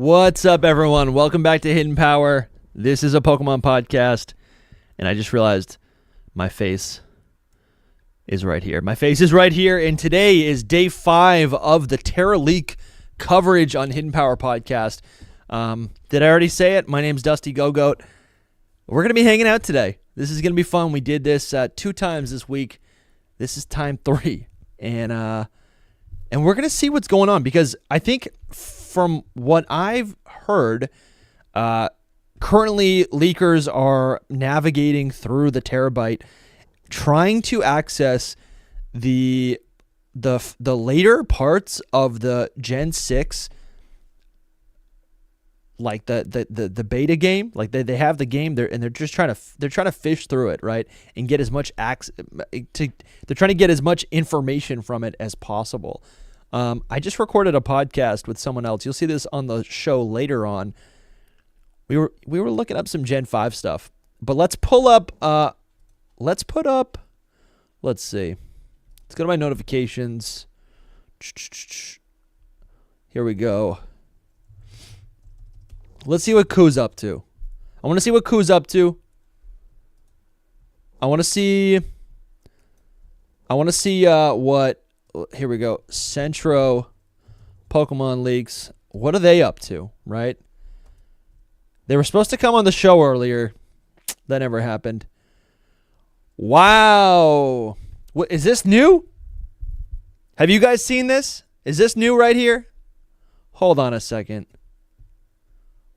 What's up, everyone? Welcome back to Hidden Power. This is a Pokemon podcast, and I just realized my face is right here. My face is right here, and today is day 5 of the TeraLeak coverage on Hidden Power podcast. Did I already say it? My name's DustyGogoat. We're going to be hanging out today. This is going to be fun. We did this 2 times this week. This is time 3, and we're going to see what's going on, because I think from what I've heard, currently leakers are navigating through the terabyte, trying to access the later parts of the Gen 6, like the beta game. Like they have the game there, and they're trying to fish through it, right, and get as much they're trying to get as much information from it as possible. I just recorded a podcast with someone else. You'll see this on the show later on. We were looking up some Gen 5 stuff, but let's see. Let's go to my notifications. Here we go. Let's see what Koo's up to. I want to see what Koo's up to. I want to see what... Here we go. Centro Pokemon Leaks. What are they up to, right? They were supposed to come on the show earlier. That never happened. Wow. What, is this new? Have you guys seen this? Is this new right here? Hold on a second.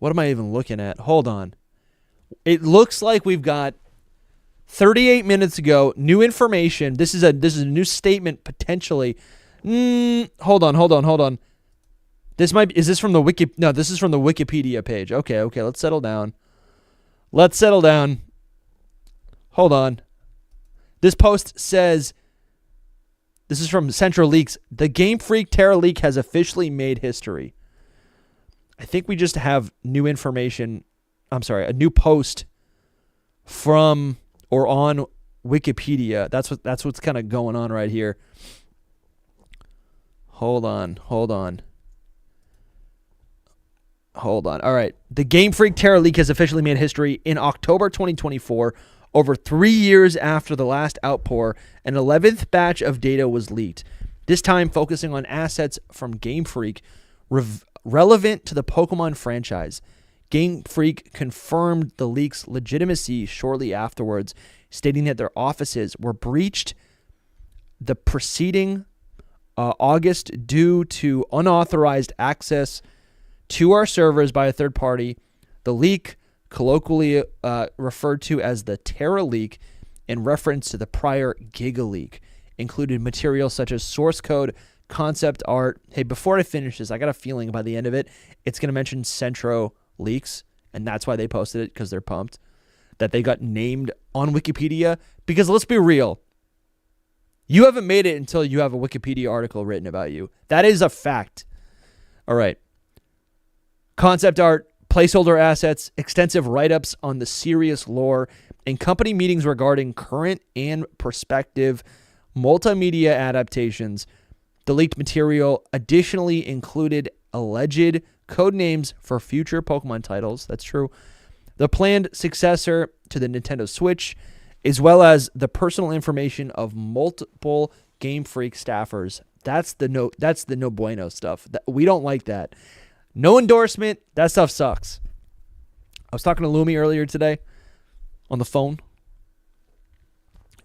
What am I even looking at? Hold on. It looks like we've got 38 minutes ago, new information. This is a new statement potentially. Hold on. Is this from the Wiki? No, this is from the Wikipedia page. Okay, let's settle down. Hold on. This post says, this is from Central Leaks. The Game Freak TeraLeak has officially made history. I think we just have new information. I'm sorry, a new post from or on Wikipedia. That's what's kind of going on right here. Hold on. All right. The Game Freak TeraLeak has officially made history. In October 2024, over 3 years after the last outpour, an 11th batch of data was leaked, this time focusing on assets from Game Freak relevant to the Pokemon franchise. Game Freak confirmed the leak's legitimacy shortly afterwards, stating that their offices were breached the preceding August due to unauthorized access to our servers by a third party. The leak, colloquially referred to as the TeraLeak in reference to the prior GigaLeak, included material such as source code, concept art. Hey, before I finish this, I got a feeling by the end of it, it's going to mention Centro Leaks, and that's why they posted it, because they're pumped that they got named on Wikipedia. Because let's be real, you haven't made it until you have a Wikipedia article written about you. That is a fact. All right. Concept art, placeholder assets, extensive write-ups on the serious lore, and company meetings regarding current and prospective multimedia adaptations. The leaked material additionally included alleged code names for future Pokemon titles. That's true. The planned successor to the Nintendo Switch, as well as the personal information of multiple Game Freak staffers. That's the no bueno stuff. We don't like that. No endorsement. That stuff sucks. I was talking to Lumi earlier today on the phone,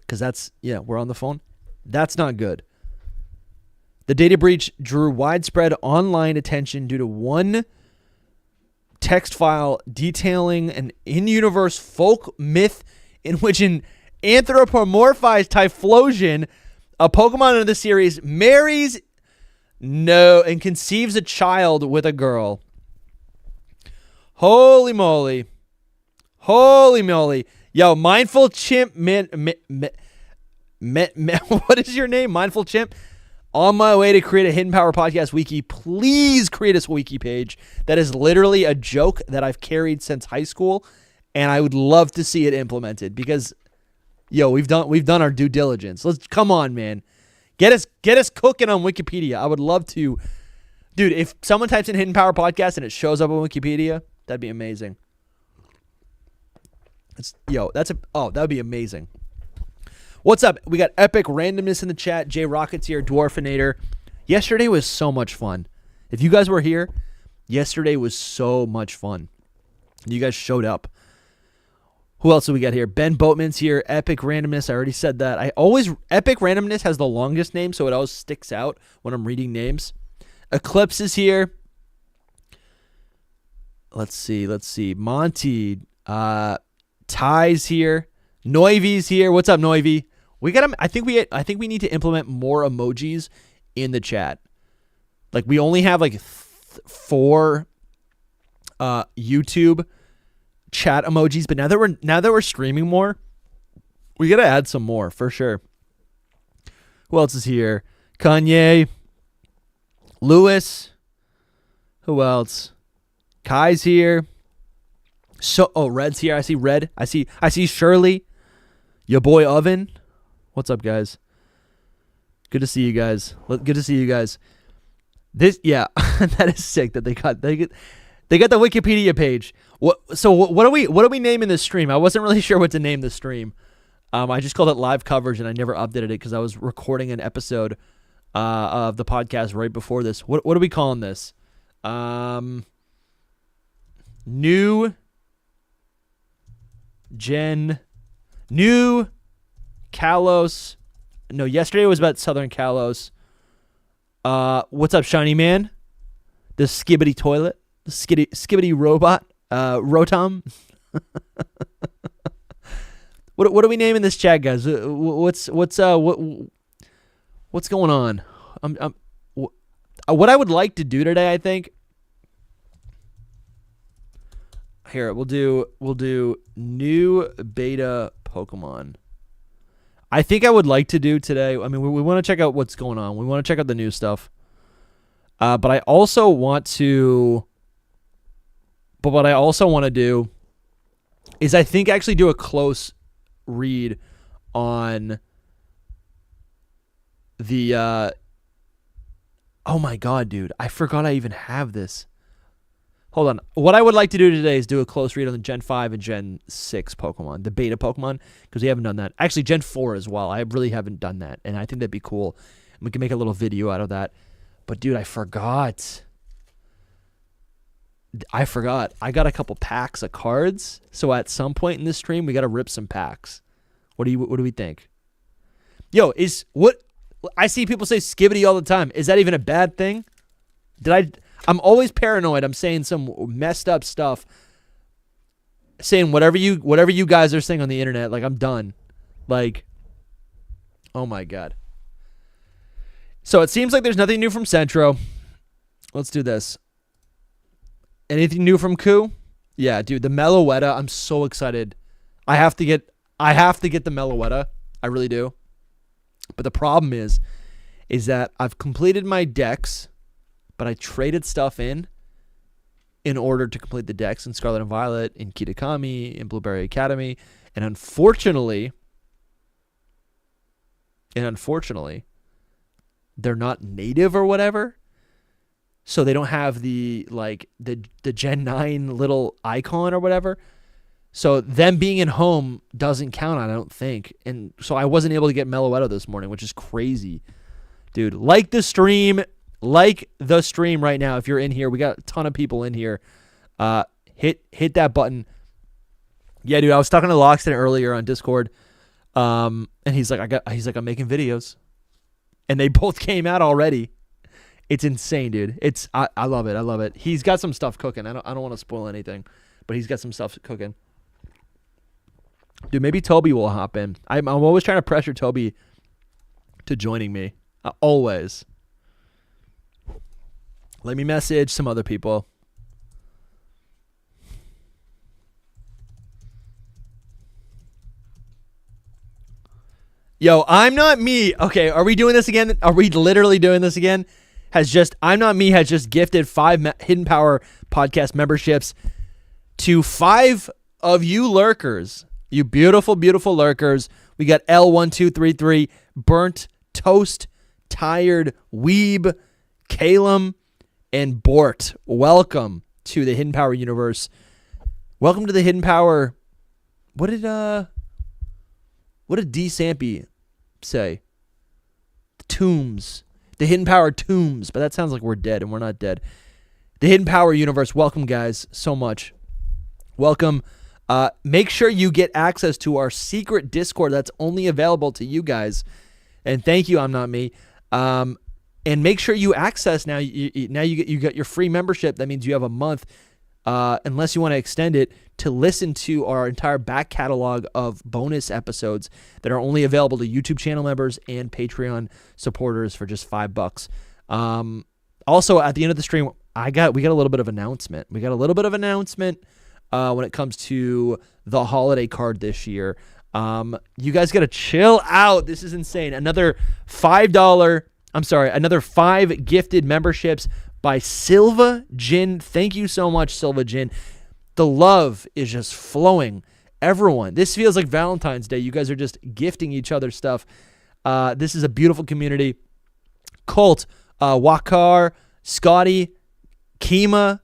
because we're on the phone. That's not good. The data breach drew widespread online attention due to one text file detailing an in-universe folk myth in which an anthropomorphized Typhlosion, a Pokemon in the series, marries and conceives a child with a girl. Holy moly. Yo, Mindful Chimp, what is your name? Mindful Chimp? On my way to create a Hidden Power Podcast wiki. Please create us a wiki page. That is literally a joke that I've carried since high school, and I would love to see it implemented, because, we've done our due diligence. Come on, man. Get us cooking on Wikipedia. I would love to. Dude, if someone types in Hidden Power Podcast and it shows up on Wikipedia, that'd be amazing. That would be amazing. What's up? We got Epic Randomness in the chat. Jay Rockets here, Dwarfinator. Yesterday was so much fun. If you guys were here, yesterday was so much fun. You guys showed up. Who else do we got here? Ben Boatman's here. Epic Randomness. I already said that. Epic Randomness has the longest name, so it always sticks out when I'm reading names. Eclipse is here. Let's see. Monty. Ty's here. Noivy's here. What's up, Noivy? We got him. I think we need to implement more emojis in the chat. Like, we only have like 4 YouTube chat emojis, but now that we're streaming more, we gotta add some more for sure. Who else is here? Kanye, Lewis. Who else? Kai's here. Red's here. I see Red. I see Shirley. Your boy Oven. What's up, guys? Good to see you guys. That is sick that they got the Wikipedia page. What are we naming this stream? I wasn't really sure what to name the stream. I just called it live coverage and I never updated it because I was recording an episode of the podcast right before this. What are we calling this? New Kalos. No, yesterday was about Southern Kalos. What's up, Shiny Man? The Skibbity Toilet. The Skibbity Robot. Rotom. What are we naming this chat, guys? What's going on? What I would like to do today, I think. Here, we'll do new beta Pokemon. I think I would like to do today. I mean, we want to check out what's going on. We want to check out the new stuff. But I also want to. But what I also want to do is I think actually do a close read on the. Oh my god, dude! I forgot I even have this. Hold on. What I would like to do today is do a close read on the Gen 5 and Gen 6 Pokemon, the beta Pokemon, because we haven't done that. Actually, Gen 4 as well. I really haven't done that, and I think that'd be cool. We can make a little video out of that. But, dude, I forgot. I got a couple packs of cards, so at some point in this stream, we got to rip some packs. What do we think? Yo, I see people say Skibbity all the time. Is that even a bad thing? I'm always paranoid. I'm saying some messed up stuff. Saying whatever you guys are saying on the internet. Like, I'm done. Like, oh my god. So it seems like there's nothing new from Centro. Let's do this. Anything new from Koo? Yeah, dude, the Meloetta. I'm so excited. I have to get the Meloetta. I really do. But the problem is that I've completed my decks. But I traded stuff in order to complete the decks in Scarlet and Violet, in Kitakami, in Blueberry Academy. And unfortunately, they're not native or whatever. So they don't have the Gen 9 little icon or whatever. So them being in home doesn't count, I don't think. And so I wasn't able to get Meloetta this morning, which is crazy. Dude, like the stream right now. If you're in here, we got a ton of people in here. Hit that button. Yeah, dude, I was talking to Loxton earlier on Discord, and he's like, I'm making videos, and they both came out already. It's insane, dude. I love it. I love it. He's got some stuff cooking. I don't want to spoil anything, but he's got some stuff cooking. Dude, maybe Toby will hop in. I'm always trying to pressure Toby to joining me. Always. Let me message some other people. Yo, I'm not me. Okay, are we doing this again? Are we literally doing this again? I'm not me has just gifted 5 Hidden Power podcast memberships to 5 of you lurkers. You beautiful, beautiful lurkers. We got L1233, Burnt Toast, Tired Weeb, Calum, and Bort. Welcome to the Hidden Power universe. Welcome to the Hidden Power. What did D. Sampy say? The tombs. The Hidden Power tombs. But that sounds like we're dead, and we're not dead. The Hidden Power universe. Welcome, guys, so much. Welcome. Make sure you get access to our secret Discord that's only available to you guys. And thank you, I'm not me. And make sure you access now. You got your free membership. That means you have a month, unless you want to extend it, to listen to our entire back catalog of bonus episodes that are only available to YouTube channel members and Patreon supporters for just $5. Also, at the end of the stream, we got a little bit of announcement. We got a little bit of announcement when it comes to the holiday card this year. You guys got to chill out. This is insane. Another five gifted memberships by Silva Jin. Thank you so much, Silva Jin. The love is just flowing. Everyone, this feels like Valentine's Day. You guys are just gifting each other stuff. This is a beautiful community. Colt, Wakar, Scotty, Kima,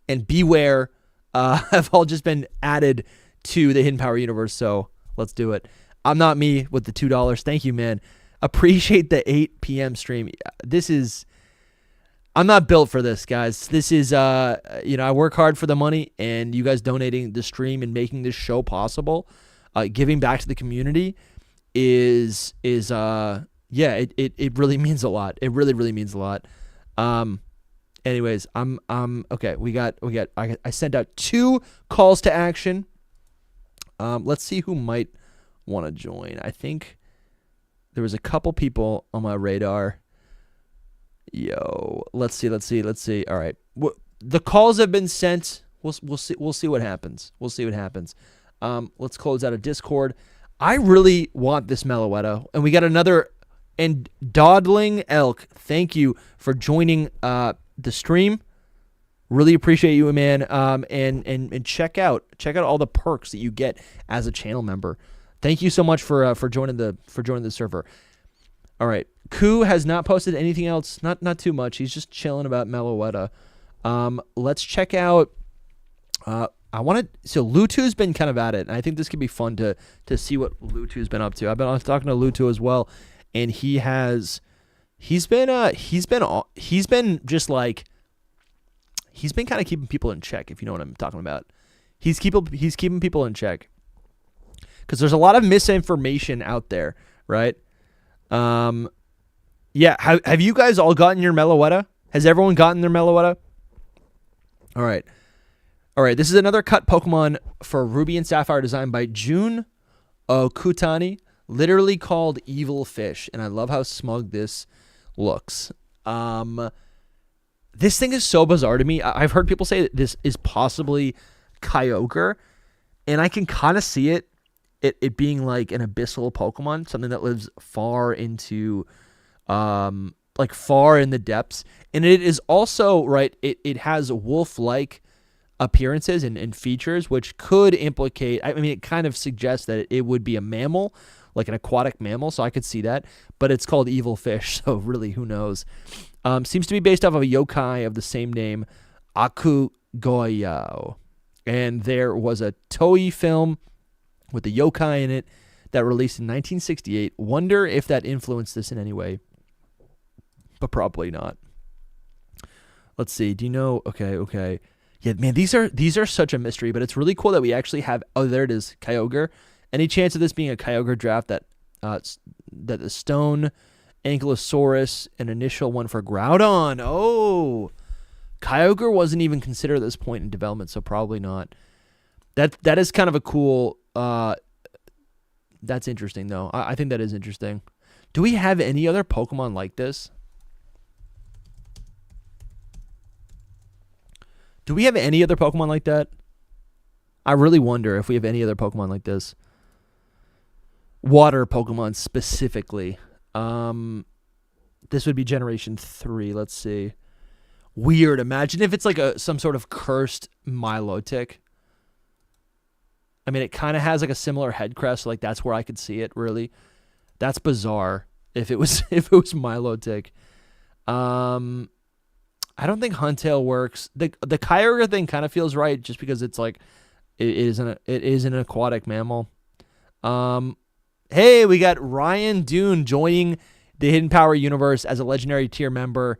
and Beware have all just been added to the Hidden Power universe, so let's do it. I'm not me with the $2. Thank you, man. Appreciate the 8 p.m. stream. I'm not built for this, guys. This is, I work hard for the money, and you guys donating the stream and making this show possible, giving back to the community it really means a lot. It really, really means a lot. Anyways, I'm okay. I sent out 2 calls to action. Let's see who might want to join. I think there was a couple people on my radar. Let's see. All right. The calls have been sent. We'll see what happens. Let's close out a Discord. I really want this Meloetta, and we got another. And Dodling Elk, thank you for joining the stream. Really appreciate you, man. And check out all the perks that you get as a channel member. Thank you so much for joining the server. All right, Koo has not posted anything else. Not too much. He's just chilling about Meloetta. Let's check out. So Lutu's been kind of at it, and I think this could be fun to see what Lutu's been up to. I've been talking to Lutu as well, and he's been kind of keeping people in check, if you know what I'm talking about. He's keeping people in check because there's a lot of misinformation out there, right? Yeah. Have you guys all gotten your Meloetta? Has everyone gotten their Meloetta? All right. This is another cut Pokemon for Ruby and Sapphire designed by Jun Okutani, literally called Evil Fish, and I love how smug this looks. This thing is so bizarre to me. I've heard people say that this is possibly Kyogre, and I can kind of see it being like an abyssal Pokemon, something that lives far into, far in the depths. And it is also, right, it has wolf-like appearances and features, which could implicate, I mean, it kind of suggests that it would be a mammal, like an aquatic mammal, so I could see that. But it's called Evil Fish, so really, who knows? Seems to be based off of a yokai of the same name, Akugoyao. And there was a Toei film with the yokai in it that released in 1968. Wonder if that influenced this in any way. But probably not. Let's see. Do you know? Okay. Yeah, man, these are such a mystery, but it's really cool that we actually have, oh, there it is, Kyogre. Any chance of this being a Kyogre draft that the Stone, Ankylosaurus, an initial one for Groudon? Oh, Kyogre wasn't even considered at this point in development, so probably not. That is kind of a cool, that's interesting, though. I think that is interesting. Do we have any other Pokemon like this? Do we have any other Pokemon like that? I really wonder if we have any other Pokemon like this. Water Pokemon specifically. This would be Generation 3. Let's see. Weird. Imagine if it's like some sort of cursed Milotic. I mean, it kind of has like a similar head crest. So like that's where I could see it, really. That's bizarre if it was Milotic. I don't think Huntail works. The Kyogre thing kind of feels right just because it's like it is an aquatic mammal. Hey, we got Ryan Dune joining the Hidden Power universe as a legendary tier member.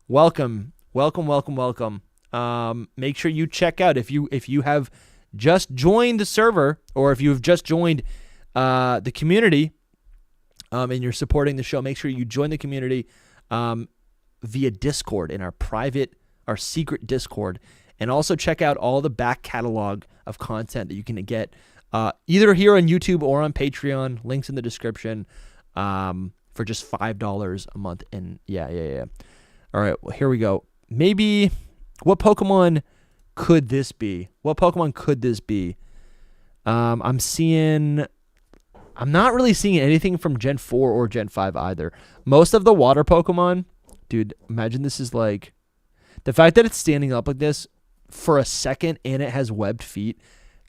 Welcome. Make sure you check out if you have just joined the server, or if you have just joined the community, and you're supporting the show. Make sure you join the community via Discord in our secret Discord, and also check out all the back catalog of content that you can get either here on YouTube or on Patreon. Links in the description for just $5 a month. And yeah. All right, well, here we go. Maybe what Pokemon could this be? I'm not really seeing anything from Gen 4 or Gen 5 either. Most of the water Pokemon, dude, imagine this is like, the fact that it's standing up like this for a second and it has webbed feet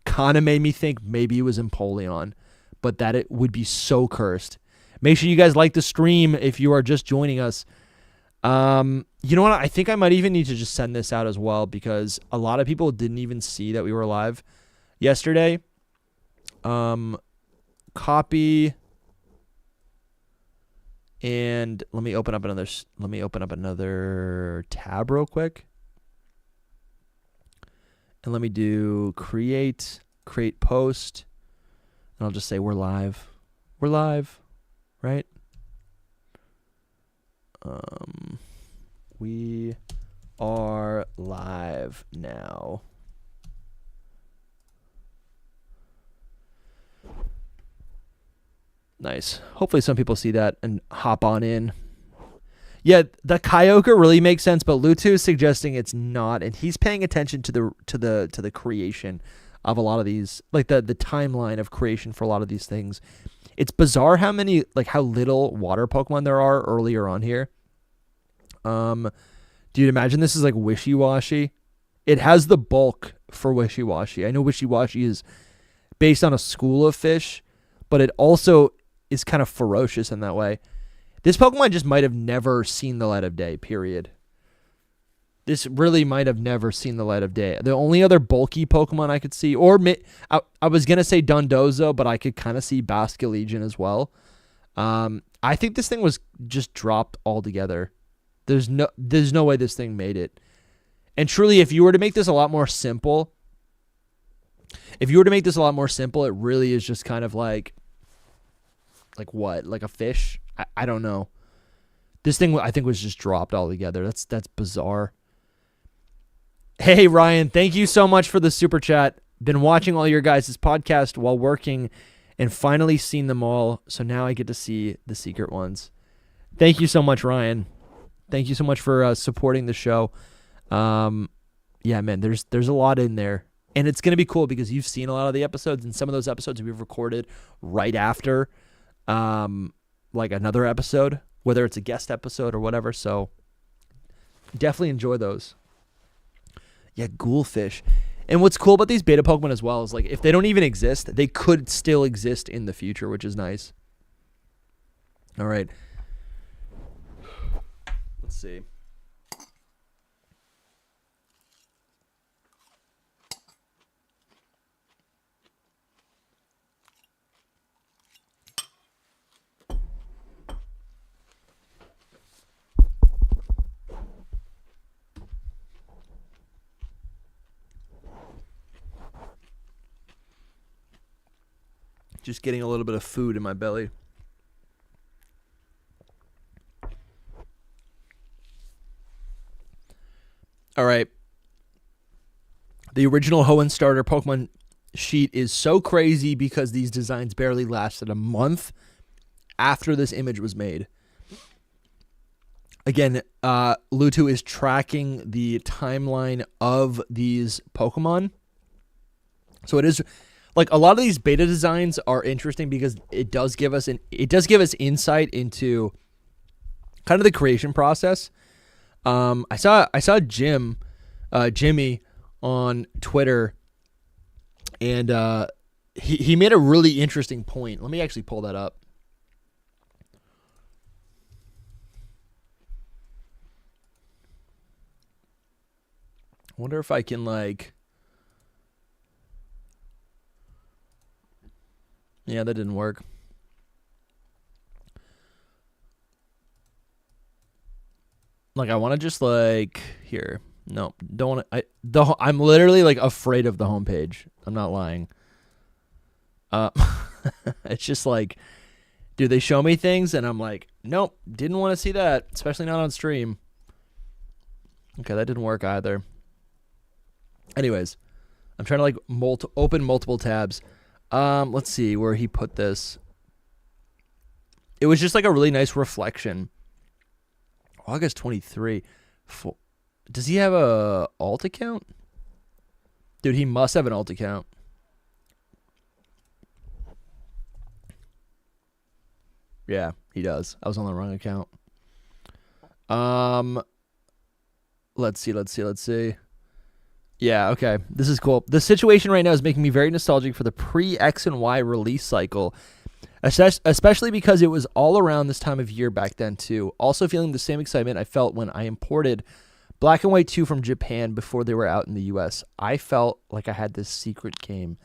kind of made me think maybe it was Empoleon, but that it would be so cursed. Make sure you guys like the stream if you are just joining us. You know what? I think I might even need to just send this out as well, because a lot of people didn't even see that we were live yesterday. Copy, and let me open up another tab real quick, and let me do create post, and I'll just say we're live, right? We are live now. Nice. Hopefully some people see that and hop on in. Yeah, the Kyogre really makes sense, but Lutu is suggesting it's not, and he's paying attention to the creation of a lot of these, like the timeline of creation for a lot of these things. It's bizarre how little water Pokemon there are earlier on here. Dude, imagine this is like Wishy-Washy. It has the bulk for Wishy-Washy. I know Wishy-Washy is based on a school of fish, but it also is kind of ferocious in that way. This Pokemon just might have never seen the light of day, period. This really might have never seen the light of day. The only other bulky Pokemon I could see, or I was going to say Dondozo, but I could kind of see Basculegion as well. I think this thing was just dropped altogether. There's no way this thing made it. And truly, if you were to make this a lot more simple, it really is just kind of like what? Like a fish? I don't know. This thing, I think, was just dropped altogether. That's bizarre. Hey, Ryan, thank you so much for the super chat. Been watching all your guys' podcast while working and finally seen them all, so now I get to see the secret ones. Thank you so much, Ryan. Thank you so much for supporting the show. Yeah, man, there's a lot in there. And it's going to be cool because you've seen a lot of the episodes, and some of those episodes we've recorded right after like another episode, whether it's a guest episode or whatever. So definitely enjoy those. Yeah, Ghoulfish. And what's cool about these beta Pokemon as well is, like, if they don't even exist, they could still exist in the future, which is nice. All right. Let's see. Just getting a little bit of food in my belly. All right. The original Hoenn starter Pokemon sheet is so crazy because these designs barely lasted a month after this image was made. Again, Lutu is tracking the timeline of these Pokemon. So it is... like, a lot of these beta designs are interesting because it does give us insight into kind of the creation process. I saw Jimmy on Twitter, and he made a really interesting point. Let me actually pull that up. wonder if I can like. Yeah, that didn't work. Like I want to just like here. No, don't want to. I'm literally like afraid of the homepage. I'm not lying. It's just like, dude, they show me things and I'm like, nope, didn't want to see that, especially not on stream. Okay, that didn't work either. Anyways, I'm trying to like open multiple tabs. Let's see where he put this. It was just like a really nice reflection. August 23. Does he have a alt account? Dude, he must have an alt account. Yeah, he does. I was on the wrong account. Let's see. Yeah, okay. This is cool. The situation right now is making me very nostalgic for the pre-X and Y release cycle, especially because it was all around this time of year back then too. Also feeling the same excitement I felt when I imported Black and White 2 from Japan before they were out in the US. I felt like I had this secret game.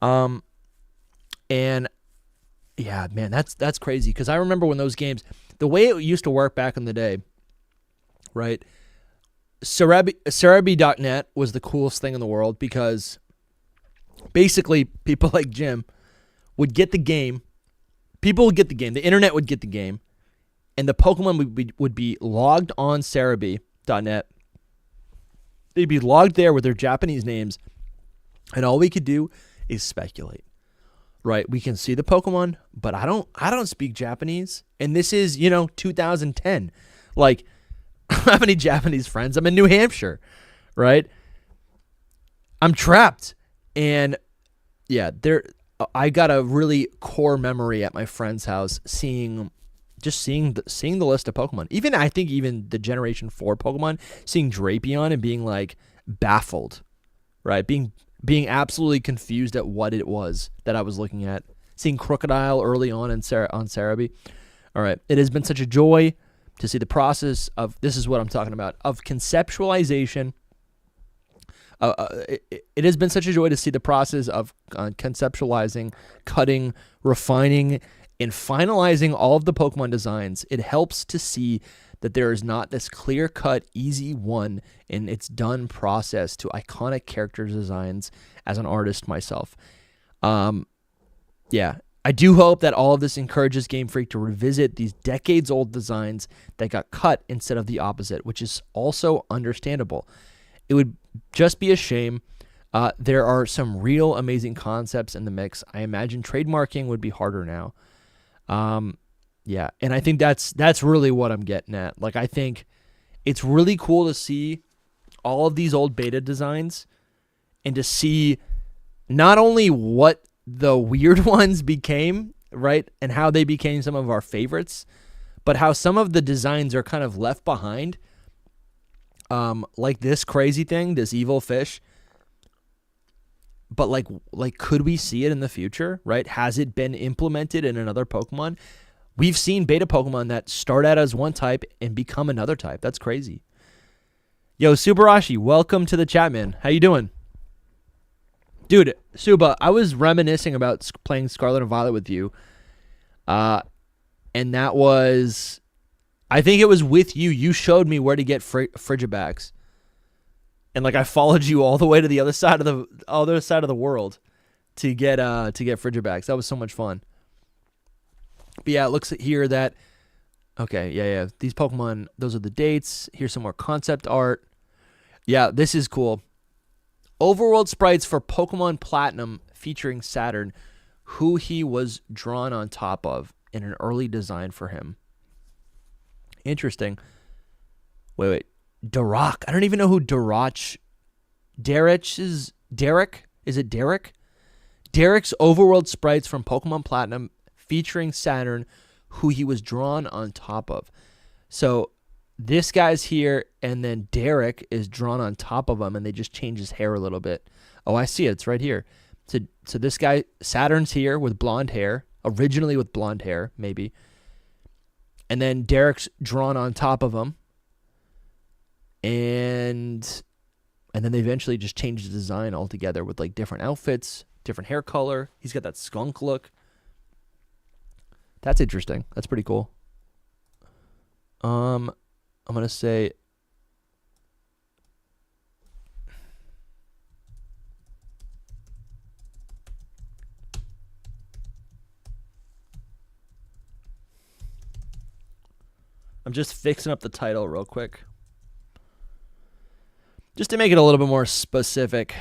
And yeah, man, that's crazy because I remember when those games, the way it used to work back in the day, right? Cerebi.net was the coolest thing in the world because basically people like Jim would get the game. People would get the game. The internet would get the game. And the Pokemon would be logged on Cerebi.net. They'd be logged there with their Japanese names. And all we could do is speculate. Right? We can see the Pokemon, but I don't speak Japanese. And this is, 2010. Like, I don't have any Japanese friends. I'm in New Hampshire, right? I'm trapped. And yeah, I got a really core memory at my friend's house seeing the list of Pokemon. I think even the Generation 4 Pokemon, seeing Drapion and being like baffled, right? Being absolutely confused at what it was that I was looking at. Seeing Crocodile early on on Cerebi. All right. It has been such a joy to see the process of, this is what I'm talking about, of conceptualization. It has been such a joy to see the process of conceptualizing, cutting, refining, and finalizing all of the Pokemon designs. It helps to see that there is not this clear-cut, easy one in its done process to iconic character designs as an artist myself. Yeah. I do hope that all of this encourages Game Freak to revisit these decades-old designs that got cut instead of the opposite, which is also understandable. It would just be a shame. There are some real amazing concepts in the mix. I imagine trademarking would be harder now. Yeah, and I think that's really what I'm getting at. Like, I think it's really cool to see all of these old beta designs and to see not only what the weird ones became, right, and how they became some of our favorites, but how some of the designs are kind of left behind. Like this crazy thing, this evil fish. But like could we see it in the future, right? Has it been implemented in another Pokemon? We've seen beta Pokemon that start out as one type and become another type. That's crazy. Yo, Subarashi, welcome to the chat, man. How you doing? Dude, Suba, I was reminiscing about playing Scarlet and Violet with you. And that was, I think it was with you. You showed me where to get Frigibax. And like I followed you all the way to the other side of the world to get Frigibax. That was so much fun. But yeah, it looks here that okay, yeah. These Pokemon, those are the dates. Here's some more concept art. Yeah, this is cool. Overworld sprites for Pokemon Platinum featuring Saturn, who he was drawn on top of in an early design for him. Interesting. Wait. Darach. I don't even know who Darach. Derek is. Derek? Is it Derek? Derek's overworld sprites from Pokemon Platinum featuring Saturn, who he was drawn on top of. So this guy's here, and then Derek is drawn on top of him, and they just change his hair a little bit. Oh, I see it. It's right here. So this guy, Saturn's here with blonde hair, originally with blonde hair, maybe. And then Derek's drawn on top of him. And And then they eventually just changed the design altogether with like different outfits, different hair color. He's got that skunk look. That's interesting. That's pretty cool. I'm gonna say I'm just fixing up the title real quick. Just to make it a little bit more specific.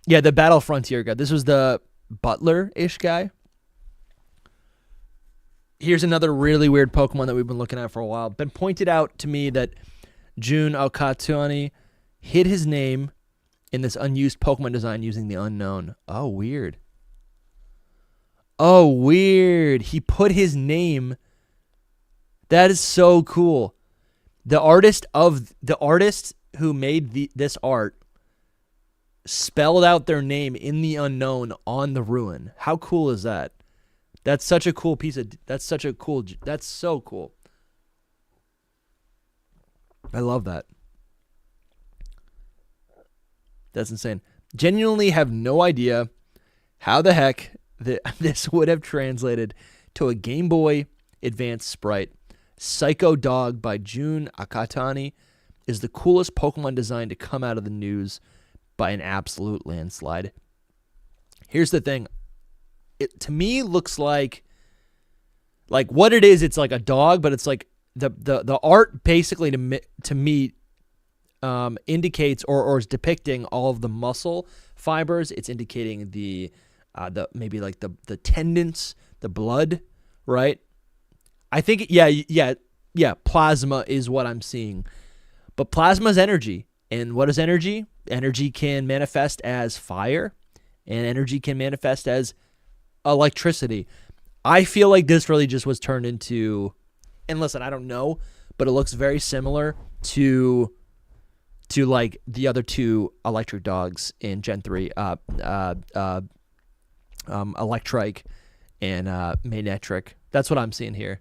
Yeah, the Battle Frontier guy. This was the Butler-ish guy. Here's another really weird Pokemon that we've been looking at for a while. Been pointed out to me that Jun Okatani hid his name in this unused Pokemon design using the unknown. Oh, weird. Oh, weird. He put his name. That is so cool. The artist who made this art spelled out their name in the unknown on the ruin. How cool is that? That's such a cool that's so cool. I love that. That's insane. Genuinely have no idea how the heck this would have translated to a Game Boy Advance sprite. Psycho Dog by Jun Akatani is the coolest Pokemon design to come out of the news by an absolute landslide. Here's the thing. It to me looks like what it is. It's like a dog, but it's like the art basically to me indicates or is depicting all of the muscle fibers. It's indicating the maybe like the tendons, the blood, right? I think yeah. Plasma is what I'm seeing, but plasma is energy, and what is energy? Energy can manifest as fire, and energy can manifest as electricity. I feel like this really just was turned into, and listen, I don't know, but it looks very similar to like the other two electric dogs in Gen 3, Electrike and Manectric. That's what I'm seeing here.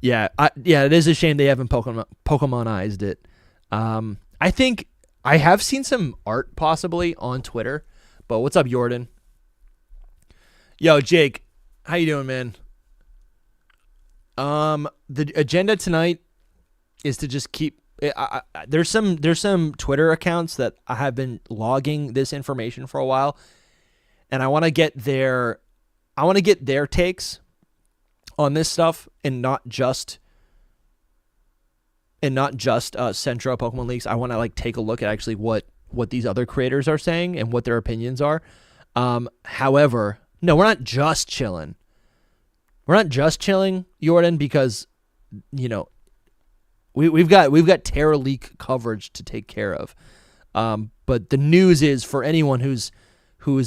Yeah, it is a shame they haven't Pokemonized it. I think I have seen some art possibly on Twitter, but what's up, Jordan? Yo, Jake, how you doing, man? The agenda tonight is to just keep. There's some Twitter accounts that I have been logging this information for a while, and I want to get their takes on this stuff, and not just Centro Pokemon Leaks. I want to like take a look at actually what these other creators are saying and what their opinions are. However, no, we're not just chilling. We're not just chilling, Jordan, because we've got TeraLeak coverage to take care of. But the news is, for anyone who's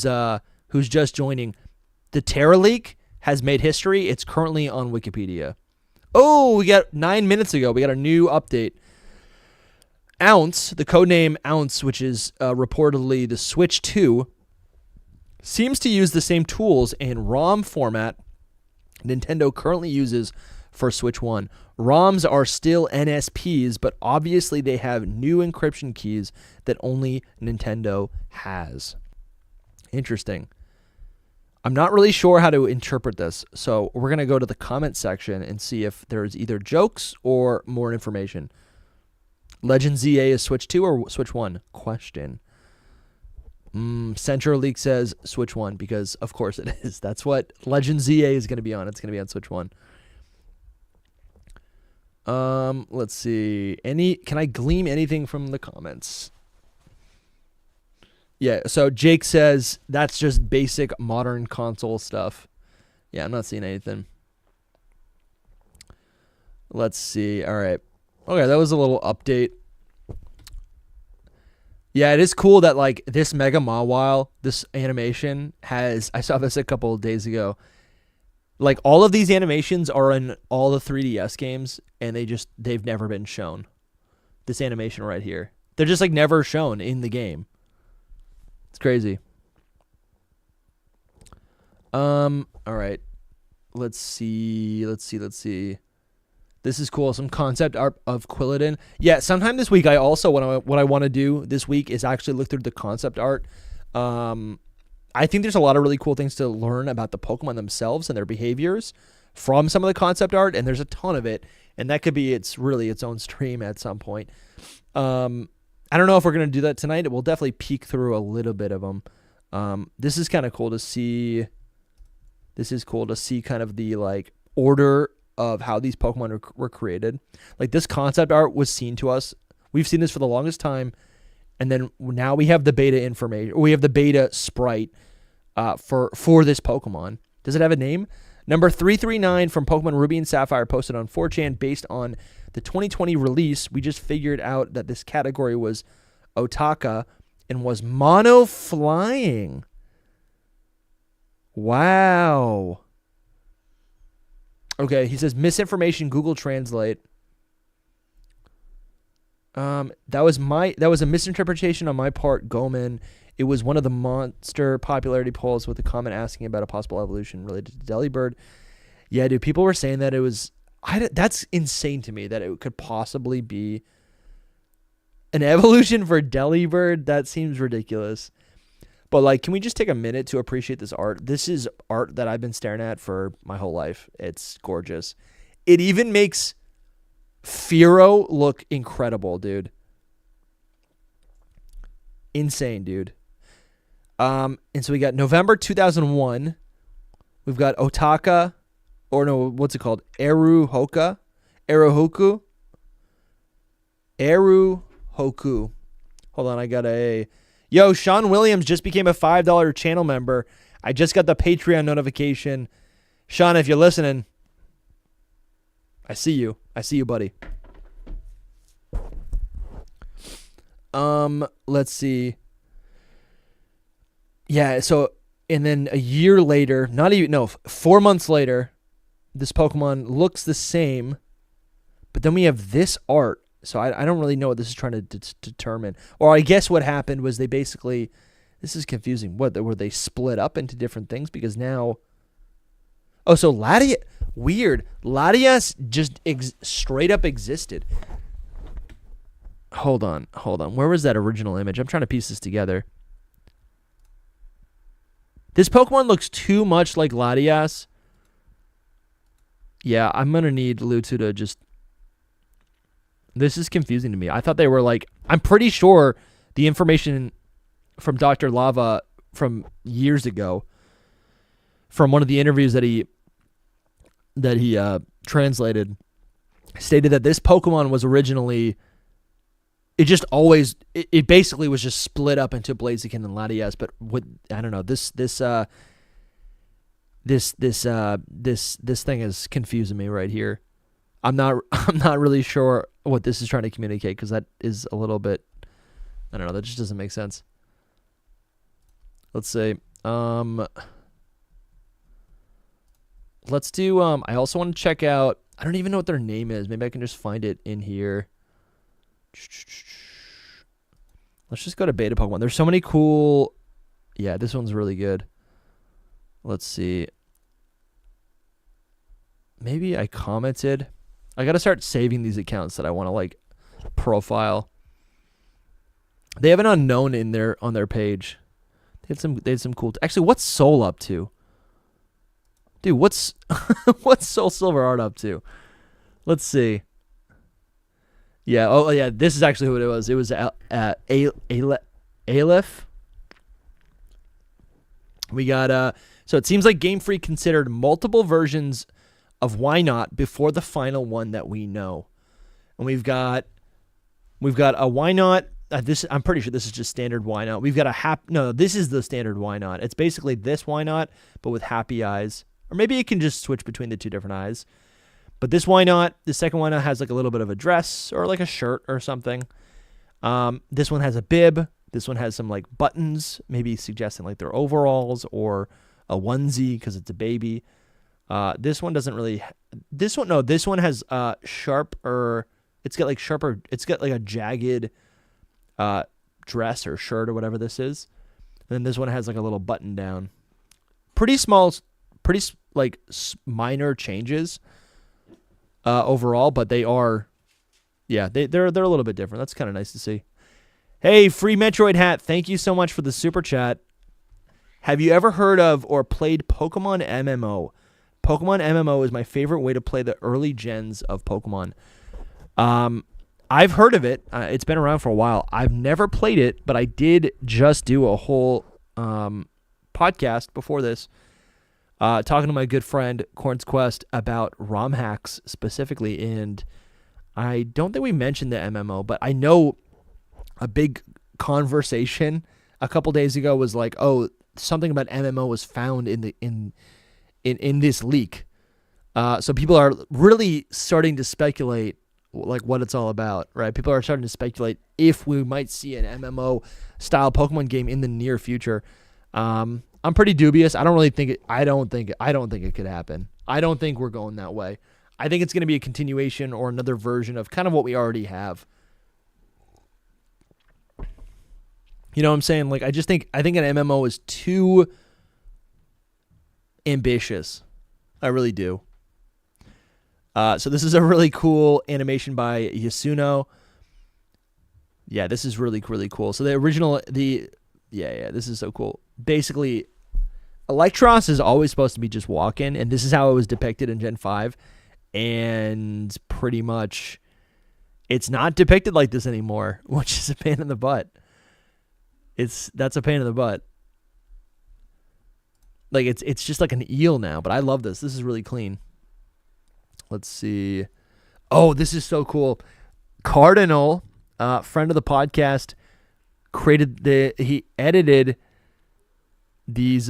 just joining, the TeraLeak has made history. It's currently on Wikipedia. Oh, we got 9 minutes ago. We got a new update. Ounce, the codename Ounce, which is reportedly the Switch 2, seems to use the same tools and ROM format Nintendo currently uses for Switch 1. ROMs are still NSPs, but obviously they have new encryption keys that only Nintendo has. Interesting. I'm not really sure how to interpret this, so we're going to go to the comment section and see if there's either jokes or more information. Legend ZA is Switch 2 or Switch 1? Question. Central Leak says Switch 1 because, of course, it is. That's what Legend ZA is going to be on. It's going to be on Switch 1. Let's see. Can I glean anything from the comments? Yeah, so Jake says that's just basic modern console stuff. Yeah, I'm not seeing anything. Let's see. All right. Okay, that was a little update. Yeah, it is cool that like this Mega Mawile, this animation has, I saw this a couple of days ago. Like all of these animations are in all the 3DS games and they've never been shown. This animation right here. They're just like never shown in the game. It's crazy. All right. Let's see. The This is cool. Some concept art of Quilladin. Yeah, sometime this week I also what I want to do this week is actually look through the concept art. I think there's a lot of really cool things to learn about the Pokemon themselves and their behaviors from some of the concept art, and there's a ton of it, and that could be its own stream at some point. I don't know if we're going to do that tonight. We'll definitely peek through a little bit of them. This is kind of cool to see. This is cool to see kind of the like order of how these Pokemon were created. Like this concept art was seen to us. We've seen this for the longest time. And then now we have the beta information. We have the beta sprite for this Pokemon. Does it have a name? Number 339 from Pokemon Ruby and Sapphire posted on 4chan based on the 2020 release. We just figured out that this category was Otaka and was mono flying. Wow. Okay, he says misinformation, Google Translate. That was a misinterpretation on my part, Goman. It was one of the monster popularity polls with a comment asking about a possible evolution related to Delibird. Yeah, dude, people were saying that it was. That's insane to me that it could possibly be an evolution for Delibird. That seems ridiculous. But like, can we just take a minute to appreciate this art? This is art that I've been staring at for my whole life. It's gorgeous. It even makes Firo look incredible, dude. Insane, dude. And so we got November 2001. We've got Otaka, or no, what's it called? Eruhoku. Hold on, I got Yo, Sean Williams just became a $5 channel member. I just got the Patreon notification. Sean, if you're listening, I see you. I see you, buddy. Let's see. Yeah, so, and then a year later, 4 months later, this Pokemon looks the same, but then we have this art. So I don't really know what this is trying to determine. Or I guess what happened was they basically, this is confusing. Were they split up into different things? Because now, so weird. Latias just straight up existed. Hold on. Where was that original image? I'm trying to piece this together. This Pokemon looks too much like Latias. Yeah, I'm going to need Lutu to just... This is confusing to me. I thought they were like... I'm pretty sure the information from Dr. Lava from years ago, from one of the interviews that he translated, stated that this Pokemon was originally... It basically was just split up into Blaziken and Latias, but I don't know, this thing is confusing me right here. I'm not really sure what this is trying to communicate, because that is a little bit, I don't know, that just doesn't make sense. Let's see. Let's do I also want to check out, I don't even know what their name is. Maybe I can just find it in here. Let's just go to beta Pokemon. There's so many cool... Yeah, this one's really good. Let's see. Maybe I commented. I got to start saving these accounts that I want to like profile. They have an unknown on their page. They had some cool... Actually, what's Soul up to? Dude, what's SoulSilverArt up to? Let's see. Yeah. Oh, yeah. This is actually who it was. It was Aleph. We got So it seems like Game Freak considered multiple versions of Why Not before the final one that we know, and we've got a Why Not. I'm pretty sure this is just standard Why Not. We've got this is the standard Why Not. It's basically this Why Not, but with happy eyes, or maybe it can just switch between the two different eyes. But this Why Not, the second Why Not has like a little bit of a dress or like a shirt or something. This one has a bib. This one has some like buttons, maybe suggesting like their overalls or a onesie because it's a baby. This one doesn't really. This one has sharper. It's got like a jagged dress or shirt or whatever this is. And then this one has like a little button down. Pretty small, pretty like minor changes. overall, but they are, yeah, they're a little bit different. That's kind of nice to see. Hey, Free Metroid Hat, thank you so much for the super chat. Have you ever heard of or played Pokemon MMO? Pokemon MMO is my favorite way to play the early gens of Pokemon. I've heard of it. It's been around for a while. I've never played it, but I did just do a whole podcast before this talking to my good friend Corn's Quest about ROM hacks specifically, and I don't think we mentioned the MMO, but I know a big conversation a couple days ago was like, oh, something about MMO was found in this leak. So people are really starting to speculate like what it's all about, right? People are starting to speculate if we might see an MMO style Pokemon game in the near future. I'm pretty dubious. I don't think it could happen. I don't think we're going that way. I think it's going to be a continuation or another version of kind of what we already have. You know what I'm saying? Like I think an MMO is too ambitious. I really do. So this is a really cool animation by Yasuno. Yeah, this is really, really cool. So the original, this is so cool. Basically, Electros is always supposed to be just walking, and this is how it was depicted in Gen 5. And pretty much, it's not depicted like this anymore, which is a pain in the butt. That's a pain in the butt. Like it's just like an eel now, but I love this. This is really clean. Let's see. Oh, this is so cool. Cardinal, friend of the podcast, he edited these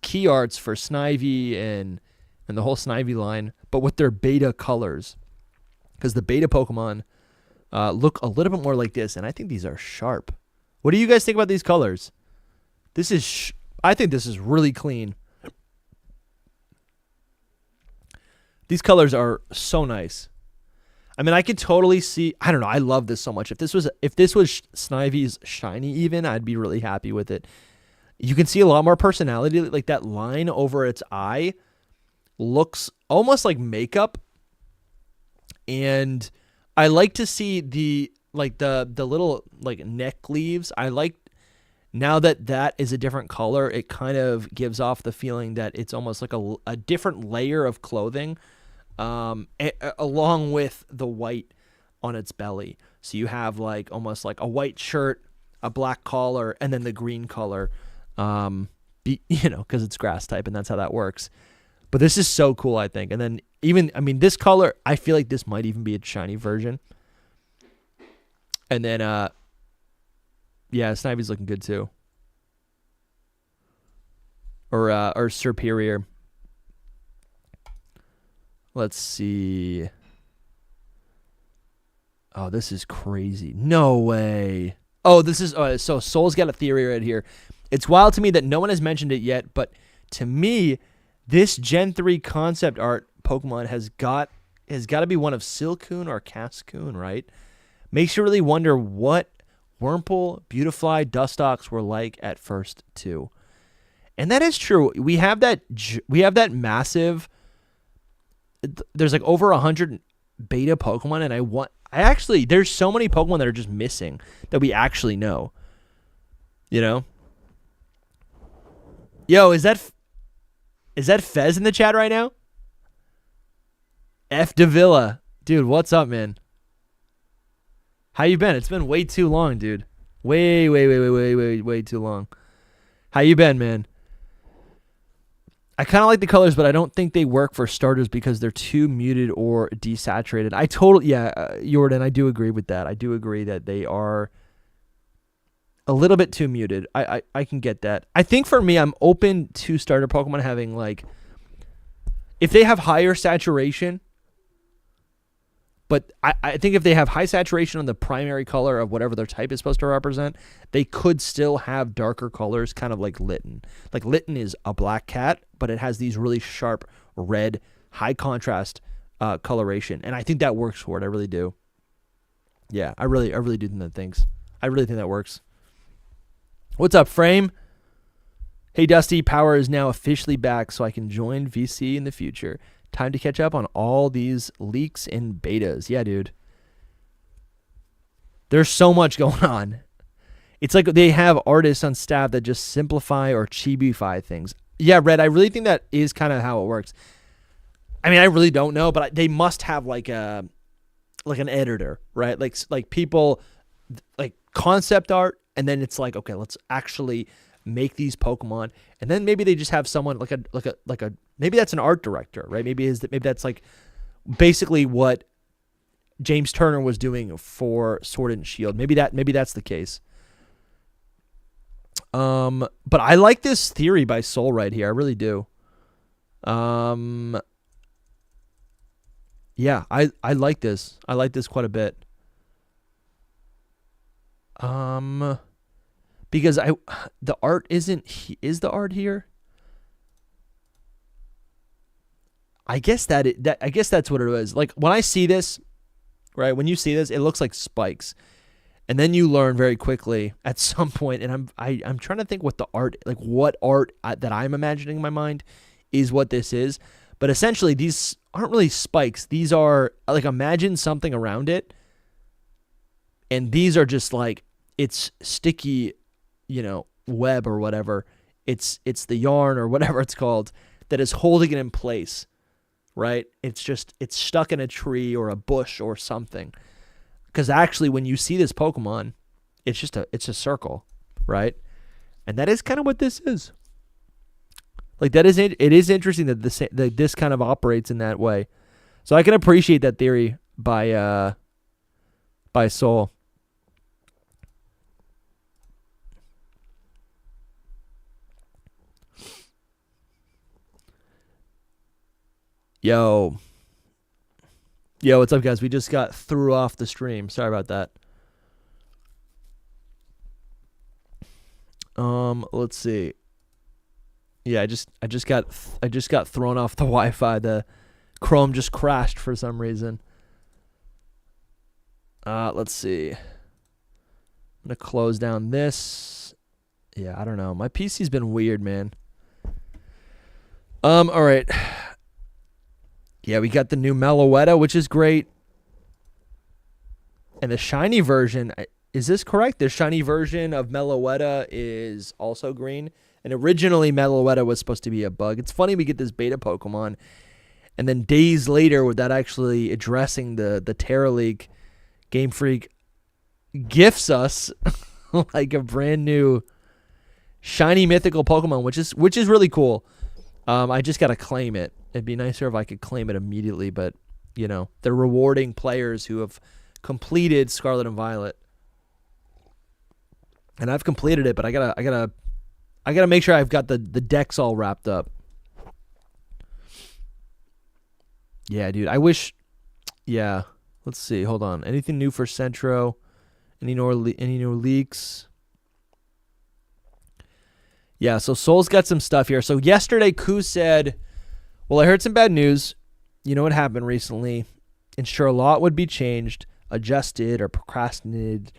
key arts for Snivy and the whole Snivy line, but with their beta colors, because the beta Pokemon look a little bit more like this, and I think these are sharp. What do you guys think about these colors? I think this is really clean. These colors are so nice. I mean, I could totally see. I don't know. I love this so much. If this was Snivy's shiny, even I'd be really happy with it. You can see a lot more personality. Like that line over its eye looks almost like makeup, and I like to see the little like neck leaves. I like now that is a different color. It kind of gives off the feeling that it's almost like a different layer of clothing. Along with the white on its belly. So you have like almost like a white shirt, a black collar, and then the green color, because it's grass type, and that's how that works. But this is so cool, I think. And then this color, I feel like this might even be a shiny version. And then, Snivy's looking good too. Or Superior. Let's see. Oh, this is crazy. No way. Oh, this is... so Soul's got a theory right here. It's wild to me that no one has mentioned it yet, but to me, this Gen 3 concept art Pokemon has got to be one of Silcoon or Cascoon, right? Makes you really wonder what Wurmple, Beautifly, Dustox were like at first, too. And that is true. We have that massive... There's like over 100 beta Pokemon, and there's so many Pokemon that are just missing that we actually know. You know? Yo, is that Fez in the chat right now? F. Davila. Dude, what's up, man? How you been? It's been way too long, dude. Way too long. How you been, man? I kind of like the colors, but I don't think they work for starters because they're too muted or desaturated. Jordan, I do agree with that. I do agree that they are a little bit too muted. I can get that. I think for me, I'm open to starter Pokemon having like, if they have higher saturation, but I think if they have high saturation on the primary color of whatever their type is supposed to represent, they could still have darker colors, kind of like Litten. Like Litten is a black cat, but it has these really sharp red, high contrast coloration, and I think that works for it. I really do. Yeah, I really do think that works. What's up, Frame? Hey, Dusty, power is now officially back, so I can join VC in the future. Time to catch up on all these leaks and betas. Yeah, dude. There's so much going on. It's like they have artists on staff that just simplify or chibify things. Yeah, Red, I really think that is kind of how it works. I mean, I really don't know, but they must have like an editor, right? Like people like concept art, and then it's like, okay, let's actually make these Pokemon, and then maybe they just have someone like a maybe that's an art director, right? Maybe that's like basically what James Turner was doing for Sword and Shield. Maybe that's the case. But I like this theory by Soul right here. I really do. Yeah, I like this. I like this quite a bit. Because the art isn't, is the art here? I guess that's what it is. Like when I see this, right? When you see this, it looks like spikes. And then you learn very quickly at some point, and I'm trying to think what the art, like what art that I'm imagining in my mind is what this is. But essentially, these aren't really spikes. These are like, imagine something around it, and these are just like, it's sticky, web or whatever. It's the yarn or whatever it's called that is holding it in place, right? It's stuck in a tree or a bush or something. Because actually, when you see this Pokemon, it's a circle, right? And that is kind of what this is. Like it is interesting that this kind of operates in that way. So I can appreciate that theory by Soul. Yo, what's up, guys? We just got threw off the stream. Sorry about that. Let's see. Yeah, I just got thrown off the Wi-Fi. The Chrome just crashed for some reason. Let's see. I'm gonna close down this. Yeah, I don't know. My PC's been weird, man. All right. Yeah, we got the new Meloetta, which is great. And the shiny version, is this correct? The shiny version of Meloetta is also green. And originally, Meloetta was supposed to be a bug. It's funny we get this beta Pokemon, and then days later, without actually addressing the TeraLeak, Game Freak gifts us like a brand new shiny mythical Pokemon, which is really cool. I just gotta claim it. It'd be nicer if I could claim it immediately, but they're rewarding players who have completed Scarlet and Violet, and I've completed it, but I gotta make sure I've got the decks all wrapped up. Yeah, dude. I wish. Yeah. Let's see. Hold on. Anything new for Centro? Any new leaks? Yeah. So Soul's got some stuff here. So yesterday, Koo said, "Well, I heard some bad news. You know what happened recently? Ensure a lot would be changed, adjusted, or procrastinated.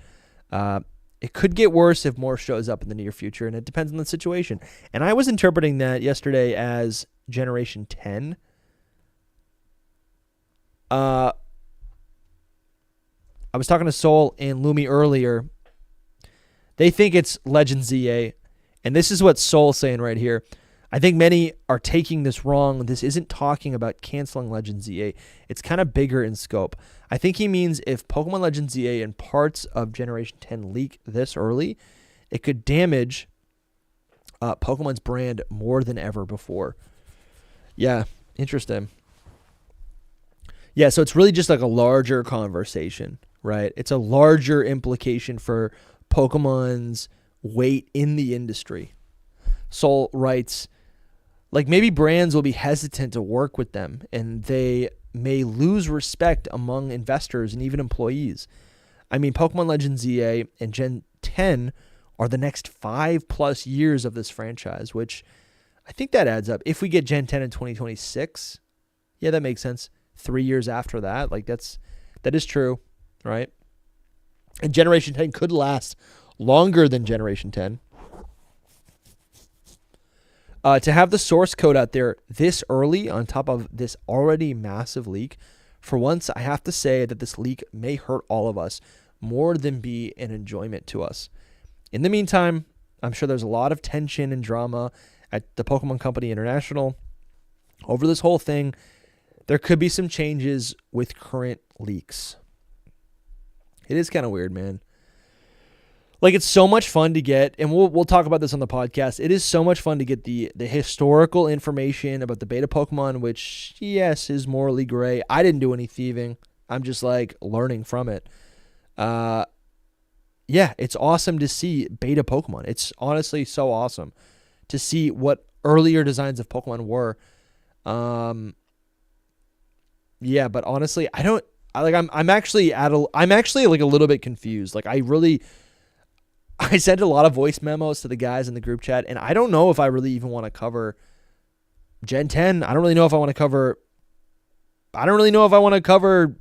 It could get worse if more shows up in the near future, and it depends on the situation." And I was interpreting that yesterday as Generation 10. I was talking to Soul and Lumi earlier. They think it's Legend ZA, and this is what Soul's saying right here. "I think many are taking this wrong. This isn't talking about canceling Legend ZA. It's kind of bigger in scope. I think he means if Pokemon Legend ZA and parts of Generation 10 leak this early, it could damage Pokemon's brand more than ever before." Yeah, interesting. Yeah, so it's really just like a larger conversation, right? It's a larger implication for Pokemon's weight in the industry. Soul writes, like maybe brands will be hesitant to work with them, and they may lose respect among investors and even employees. I mean, Pokemon Legends ZA and Gen 10 are the next 5+ years of this franchise, which I think that adds up. If we get Gen 10 in 2026, yeah, that makes sense. 3 years after that, like that is true, right? And Generation 10 could last longer than Generation 10. To have the source code out there this early on top of this already massive leak, for once, I have to say that this leak may hurt all of us more than be an enjoyment to us. In the meantime, I'm sure there's a lot of tension and drama at the Pokemon Company International over this whole thing. There could be some changes with current leaks. It is kind of weird, man. Like, it's so much fun to get, and we'll talk about this on the podcast. It is so much fun to get the historical information about the beta Pokemon, which, yes, is morally gray. I didn't do any thieving. I'm just, like, learning from it. Yeah, it's awesome to see beta Pokemon. It's honestly so awesome to see what earlier designs of Pokemon were. Yeah, but honestly, I'm actually like a little bit confused. Like, I sent a lot of voice memos to the guys in the group chat, and I don't know if I really even want to cover Gen 10. I don't really know if I want to cover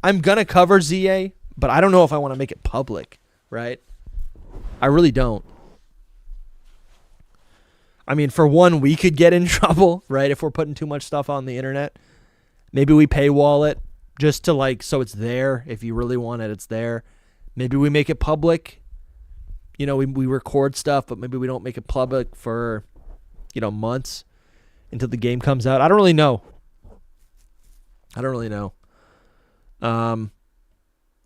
I'm going to cover ZA, but I don't know if I want to make it public, right? I really don't. I mean, for one, we could get in trouble, right, if we're putting too much stuff on the internet. Maybe we paywall it just to, like, so it's there. If you really want it, it's there. Maybe we make it public. You know, we record stuff, but maybe we don't make it public for, months until the game comes out. I don't really know. And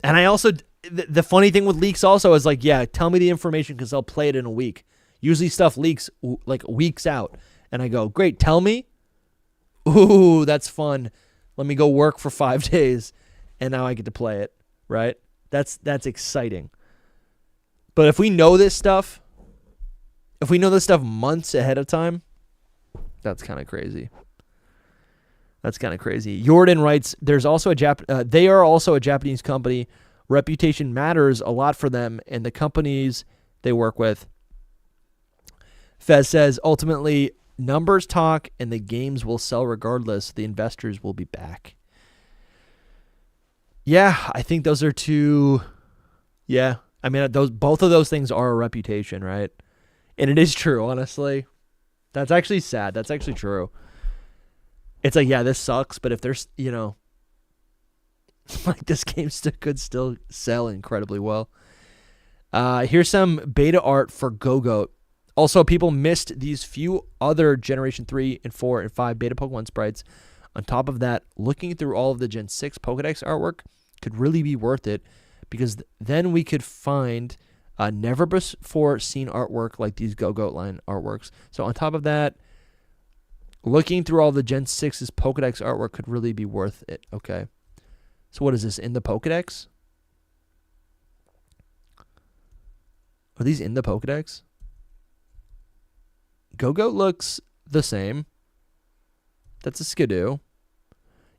I also, the funny thing with leaks also is, like, yeah, tell me the information because I'll play it in a week. Usually stuff leaks like weeks out. And I go, great, tell me. Ooh, that's fun. Let me go work for 5 days, and now I get to play it, right? That's exciting. But if we know this stuff months ahead of time, that's kind of crazy. Jordan writes, there's also they are also a Japanese company. Reputation matters a lot for them and the companies they work with. Fez says, ultimately, numbers talk and the games will sell regardless. The investors will be back. Yeah, I think those are two. Yeah, I mean, both of those things are a reputation, right? And it is true, honestly. That's actually sad. That's actually true. It's like, yeah, this sucks, but if there's, like, this game could still sell incredibly well. Here's some beta art for Gogoat. Also, people missed these few other Generation 3 and 4 and 5 beta Pokemon sprites. On top of that, looking through all of the Gen 6 Pokedex artwork could really be worth it because then we could find never before seen artwork like these Gogoat line artworks. So on top of that, looking through all the Gen 6's Pokedex artwork could really be worth it. Okay. So what is this? In the Pokedex? Are these in the Pokedex? Gogoat looks the same. That's a Skidoo.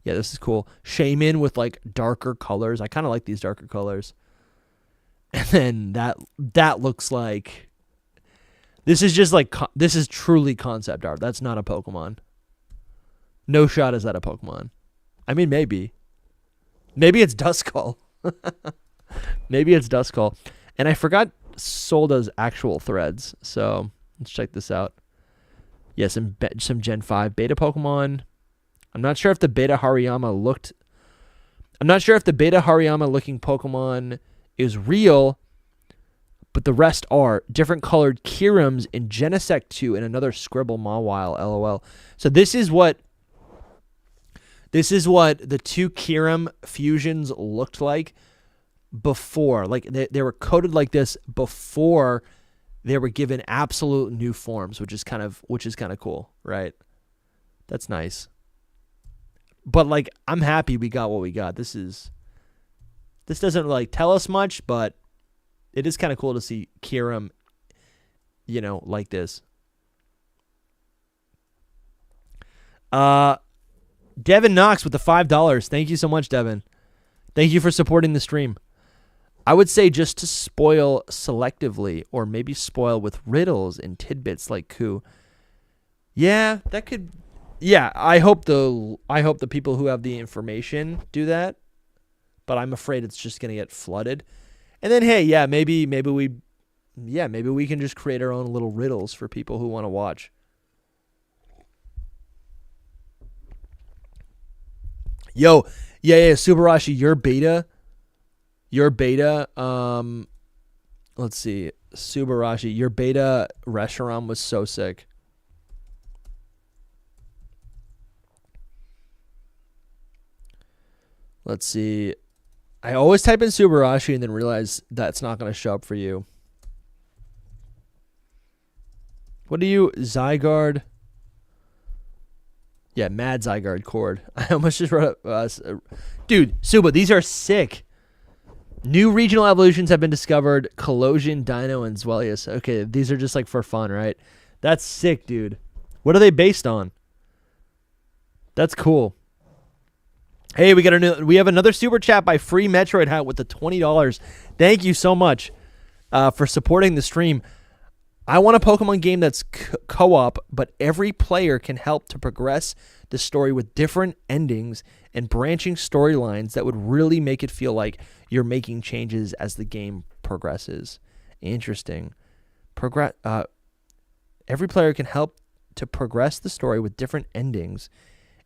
Yeah, this is cool. Shaman with, like, darker colors. I kind of like these darker colors. And then that looks like... This is just like... This is truly concept art. That's not a Pokemon. No shot is that a Pokemon. I mean, maybe. Maybe it's Duskull. Maybe it's Duskull. And I forgot Solda's actual threads. So, let's check this out. Yeah, some Gen 5 beta Pokemon. I'm not sure if the beta Hariyama looking Pokemon is real, but the rest are different colored Kirams in Genesect 2 and another Scribble Mawile, LOL. So this is what the two Kiram fusions looked like before. Like they were coded like this before they were given absolute new forms, which is kind of cool, right? That's nice. But, like, I'm happy we got what we got. This doesn't, like, tell us much, but it is kind of cool to see Kiram, like this. Devin Knox with the $5. Thank you so much, Devin. Thank you for supporting the stream. I would say just to spoil selectively, or maybe spoil with riddles and tidbits like Ku. Yeah, that could... Yeah, I hope the people who have the information do that, but I'm afraid it's just gonna get flooded. And then, hey, yeah, maybe we yeah, maybe we can just create our own little riddles for people who want to watch. Yo, yeah, Subarashi, your beta, let's see, Subarashi, your beta restaurant was so sick. Let's see. I always type in Subarashi and then realize that's not going to show up for you. What do you, Zygarde? Yeah, Mad Zygarde Cord. I almost just wrote up. Dude, Suba, these are sick. New regional evolutions have been discovered. Colosian, Dino, and Zwellius. Okay, these are just like for fun, right? That's sick, dude. What are they based on? That's cool. Hey, we have another super chat by Free Metroid Hat with the $20. Thank you so much for supporting the stream. I want a Pokemon game that's co-op, but every player can help to progress the story with different endings and branching storylines that would really make it feel like you're making changes as the game progresses. Interesting. Every player can help to progress the story with different endings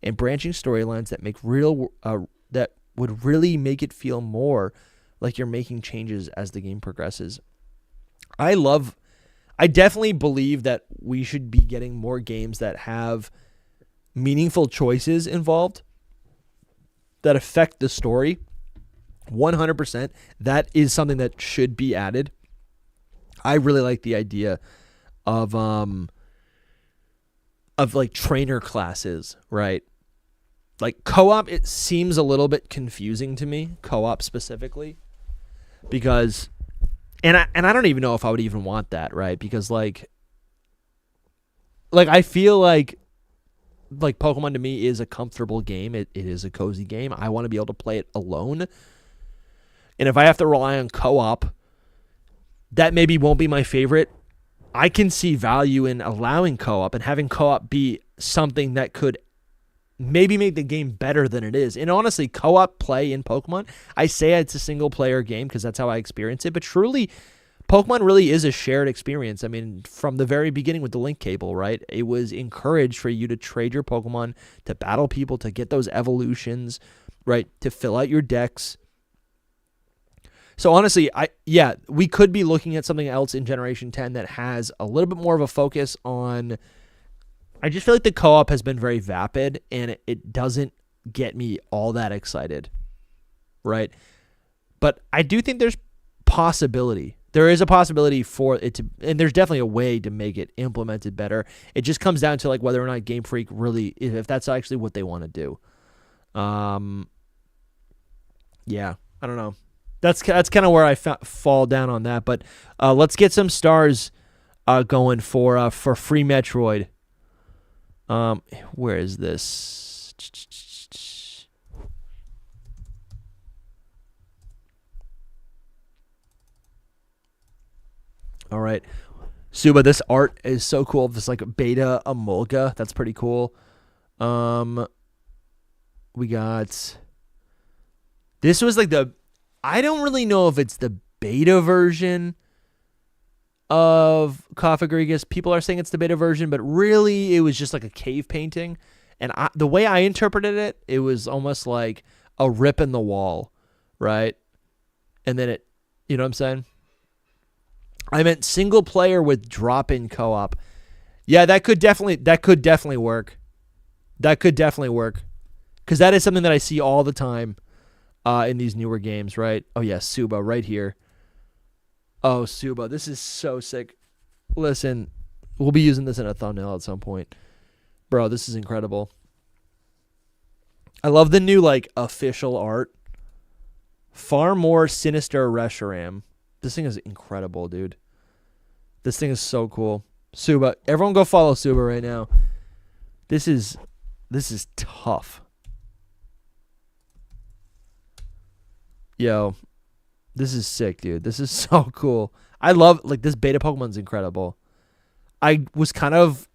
and branching storylines that would really make it feel more like you're making changes as the game progresses. I definitely believe that we should be getting more games that have meaningful choices involved that affect the story. 100%. That is something that should be added. I really like the idea of like trainer classes, right? Like co-op, it seems a little bit confusing to me, co-op specifically, because and I don't even know if I would even want that, right? Because like I feel like Pokemon to me is a comfortable game. It is a cozy game. I want to be able to play it alone. And if I have to rely on co-op, that maybe won't be my favorite. I can see value in allowing co-op and having co-op be something that could maybe make the game better than it is. And honestly, co-op play in Pokemon, I say it's a single-player game because that's how I experience it, but truly, Pokemon really is a shared experience. I mean, from the very beginning with the link cable, right? It was encouraged for you to trade your Pokemon, to battle people, to get those evolutions, right? To fill out your decks. So honestly, we could be looking at something else in Generation 10 that has a little bit more of a focus on... I just feel like the co-op has been very vapid, and it doesn't get me all that excited, right? But I do think there's possibility. There is a possibility for it to, and there's definitely a way to make it implemented better. It just comes down to like whether or not Game Freak really, if that's actually what they want to do. Yeah, I don't know. That's kind of where I fall down on that. But let's get some stars going for Free Metroid. Where is this? All right. Suba, this art is so cool. This like beta Emolga. That's pretty cool. We got... This was like I don't really know if it's the beta version of Cofagrigus. People are saying it's the beta version, but really it was just like a cave painting. And the way I interpreted it, it was almost like a rip in the wall, right? And then you know what I'm saying? I meant single player with drop-in co-op. Yeah, that could definitely work. That could definitely work. Because that is something that I see all the time in these newer games, right? Oh yeah, Suba right here. Oh, Suba, this is so sick. Listen, we'll be using this in a thumbnail at some point. Bro, this is incredible. I love the new, like, official art. Far more sinister Reshiram. This thing is incredible, dude. This thing is so cool. Suba, everyone go follow Suba right now. This is tough. Yo, this is sick, dude. This is so cool. I love, like, this beta Pokemon's incredible. I was kind of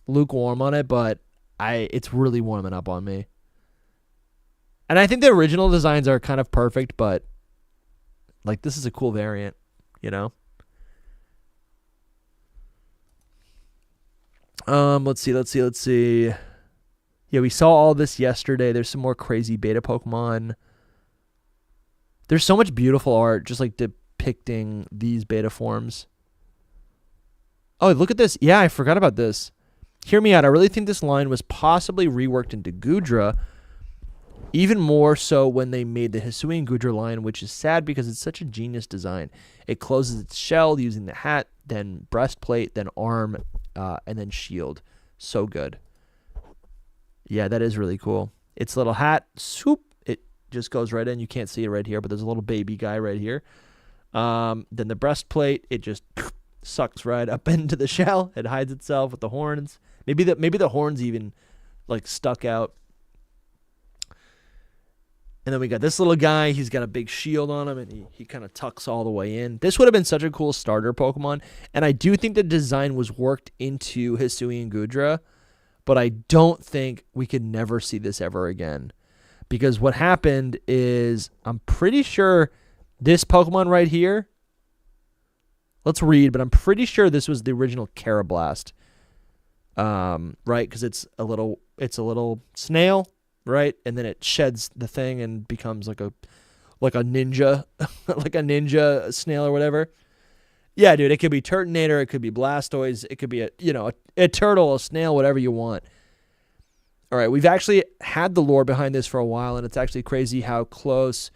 lukewarm on it, but it's really warming up on me. And I think the original designs are kind of perfect, but, like, this is a cool variant, you know? Let's see. Yeah, we saw all this yesterday. There's some more crazy beta Pokemon. There's so much beautiful art just like depicting these beta forms. Oh, look at this. Yeah, I forgot about this. Hear me out. I really think this line was possibly reworked into Goodra, even more so when they made the Hisuian Goodra line, which is sad because it's such a genius design. It closes its shell using the hat, then breastplate, then arm, and then shield. So good. Yeah, that is really cool. Its little hat, swoop, it just goes right in. You can't see it right here, but there's a little baby guy right here. Then the breastplate, it just sucks right up into the shell. It hides itself with the horns. Maybe the horns even like stuck out. And then we got this little guy. He's got a big shield on him, and he kind of tucks all the way in. This would have been such a cool starter Pokemon. And I do think the design was worked into Hisuian Goodra, but I don't think we could never see this ever again. Because what happened is, I'm pretty sure this Pokemon right here, let's read, but I'm pretty sure this was the original Carablast. Right? Because it's a little snail. Right, and then it sheds the thing and becomes like a ninja, like a ninja snail or whatever. Yeah, dude, it could be Turtonator, it could be Blastoise, it could be a turtle, a snail, whatever you want. All right, we've actually had the lore behind this for a while, and it's actually crazy how close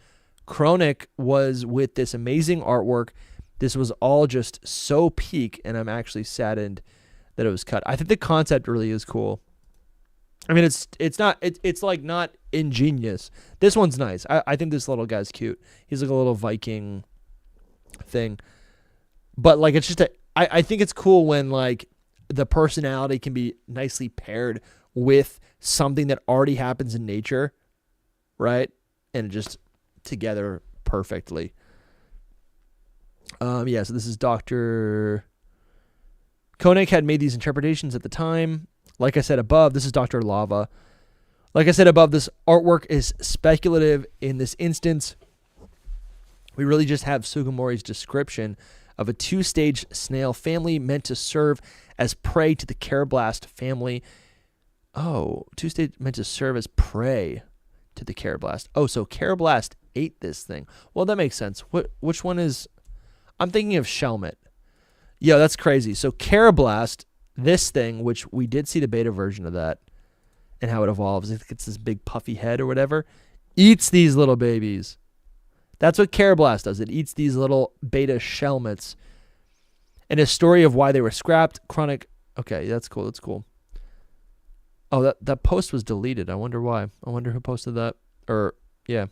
Chronic was with this amazing artwork. This was all just so peak, and I'm actually saddened that it was cut. I think the concept really is cool. I mean, it's like not ingenious. This one's nice. I think this little guy's cute. He's like a little Viking thing. But like, it's just I think it's cool when like the personality can be nicely paired with something that already happens in nature, right? And just together perfectly. Yeah, so this is Dr. Koenig had made these interpretations at the time. Like I said above, this is Dr. Lava. Like I said above, this artwork is speculative in this instance. We really just have Sugimori's description of a two-stage snail family meant to serve as prey to the Carablast family. Oh, two-stage meant to serve as prey to the Carablast. Oh, so Carablast ate this thing. Well, that makes sense. Which one is... I'm thinking of Shelmet. Yo, that's crazy. So Carablast... This thing, which we did see the beta version of that and how it evolves, I think it's this big puffy head or whatever, eats these little babies. That's what Carablast does. It eats these little beta Shelmets. And a story of why they were scrapped. Chronic. Okay, that's cool. That's cool. Oh, that post was deleted. I wonder why. I wonder who posted that. Or, yeah.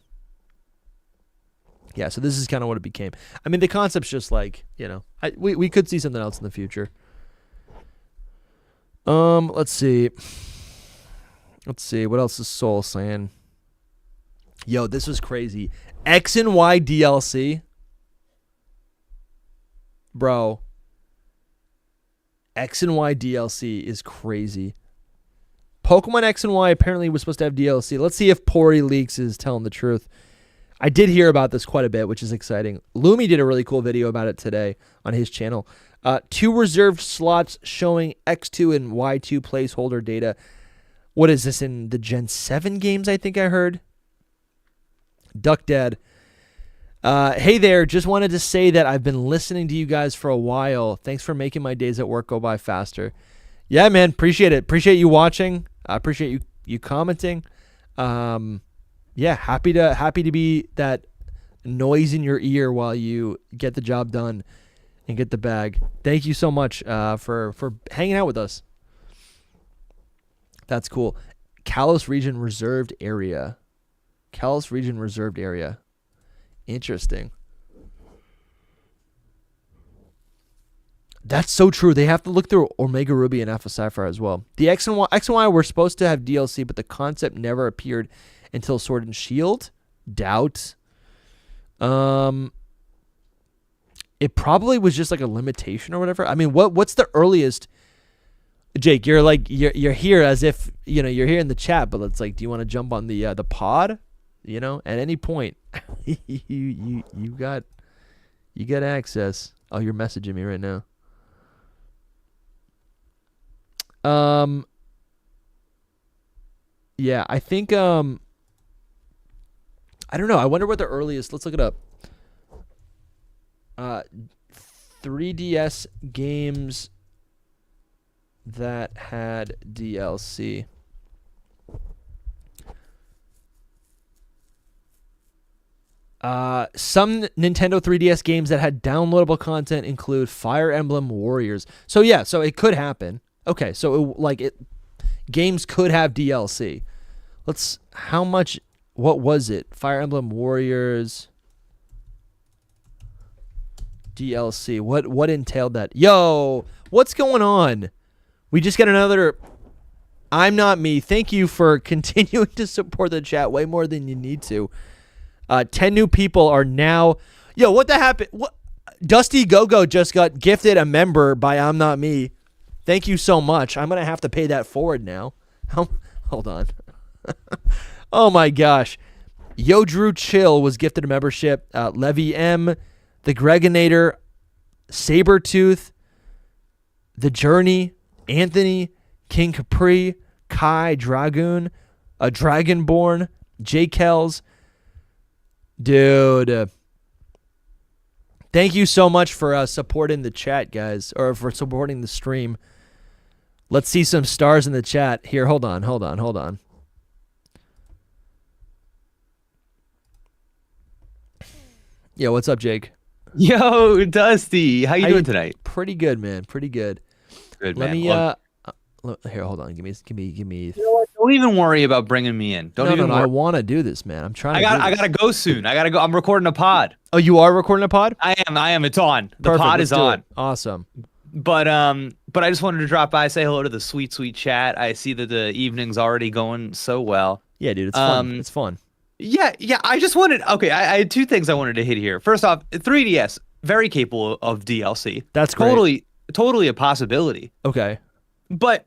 Yeah, so this is kind of what it became. I mean, the concept's just like, we could see something else in the future. Let's see. What else is Soul saying? Yo, this was crazy. X and Y DLC. Bro. X and Y DLC is crazy. Pokemon X and Y apparently was supposed to have DLC. Let's see if TeraLeak is telling the truth. I did hear about this quite a bit, which is exciting. Lumi did a really cool video about it today on his channel. 2 reserved slots showing X2 and Y2 placeholder data. What is this, in the Gen 7 games, I think I heard? Duck Dead. Hey there, just wanted to say that I've been listening to you guys for a while. Thanks for making my days at work go by faster. Yeah, man, appreciate it. Appreciate you watching. I appreciate you commenting. Yeah, happy to be that noise in your ear while you get the job done and get the bag. Thank you so much for hanging out with us. That's cool. Kalos Region Reserved Area. Interesting. That's so true. They have to look through Omega Ruby and Alpha Sapphire as well. The X and Y were supposed to have DLC, but the concept never appeared until Sword and Shield. Doubt. It probably was just like a limitation or whatever. I mean, what's the earliest? Jake, you're here as if you're here in the chat, but it's like, do you want to jump on the pod? At any point, you got access. Oh, you're messaging me right now. Yeah, I think I don't know. I wonder what the earliest. Let's look it up. 3DS games that had DLC. Some Nintendo 3DS games that had downloadable content include Fire Emblem Warriors. So yeah, so it could happen. Okay, so games could have DLC. How much, what was it? Fire Emblem Warriors DLC. What entailed that? Yo, what's going on? We just got another I'm Not Me. Thank you for continuing to support the chat way more than you need to. 10 new people are now. Yo, what the happened? What? DustyGogoat just got gifted a member by I'm Not Me. Thank you so much. I'm gonna have to pay that forward now. Hold on. Oh my gosh. Yo Drew Chill was gifted a membership. Levy M, the Gregonator, Sabretooth, The Journey, Anthony, King Capri, Kai Dragoon, Dragonborn, J Kells. Dude, thank you so much for supporting the chat, guys, or for supporting the stream. Let's see some stars in the chat. Here, hold on. Yeah, what's up, Jake? Yo, Dusty, how you doing tonight? Pretty good, man. Pretty good. Good, Let man. me here, hold on. Give me. You know what? Don't even worry about bringing me in. Don't even. No, I want to do this, man. I'm trying. I gotta go soon. I gotta go. I'm recording a pod. Oh, you are recording a pod? I am. It's on. The Perfect, pod let's is do on. it. Awesome. But I just wanted to drop by, say hello to the sweet chat. I see that the evening's already going so well. Yeah, dude, it's fun. It's fun. Yeah. I just wanted. Okay, I had two things I wanted to hit here. First off, 3DS very capable of DLC. That's great. Totally a possibility. Okay. But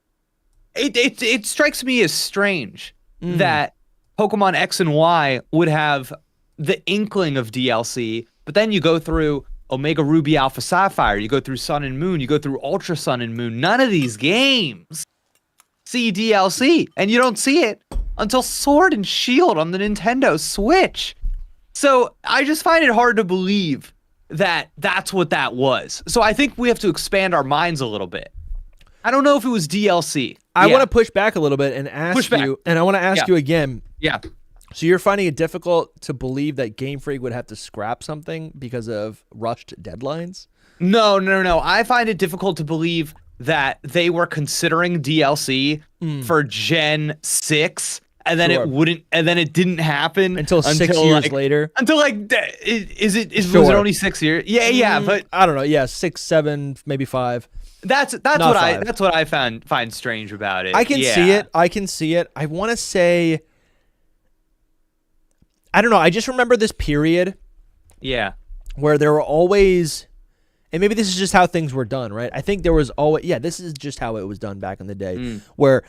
it strikes me as strange that Pokemon X and Y would have the inkling of DLC, but then you go through Omega Ruby Alpha Sapphire, you go through Sun and Moon, you go through Ultra Sun and Moon. None of these games see DLC, and you don't see it until Sword and Shield on the Nintendo Switch. So I just find it hard to believe that that's what that was. So I think we have to expand our minds a little bit. I don't know if it was DLC. I want to push back a little bit and ask you, and I want to ask you again. Yeah. So you're finding it difficult to believe that Game Freak would have to scrap something because of rushed deadlines? No. I find it difficult to believe that they were considering DLC for Gen 6, and then it didn't happen until 6 years later. Until was it only 6 years? Yeah, but I don't know. Yeah, 6, 7, maybe 5. That's what I find strange about it. I can see it. I want to say, I don't know. I just remember this period. Yeah. Where there were always, and maybe this is just how things were done, right? I think there was always, this is just how it was done back in the day, where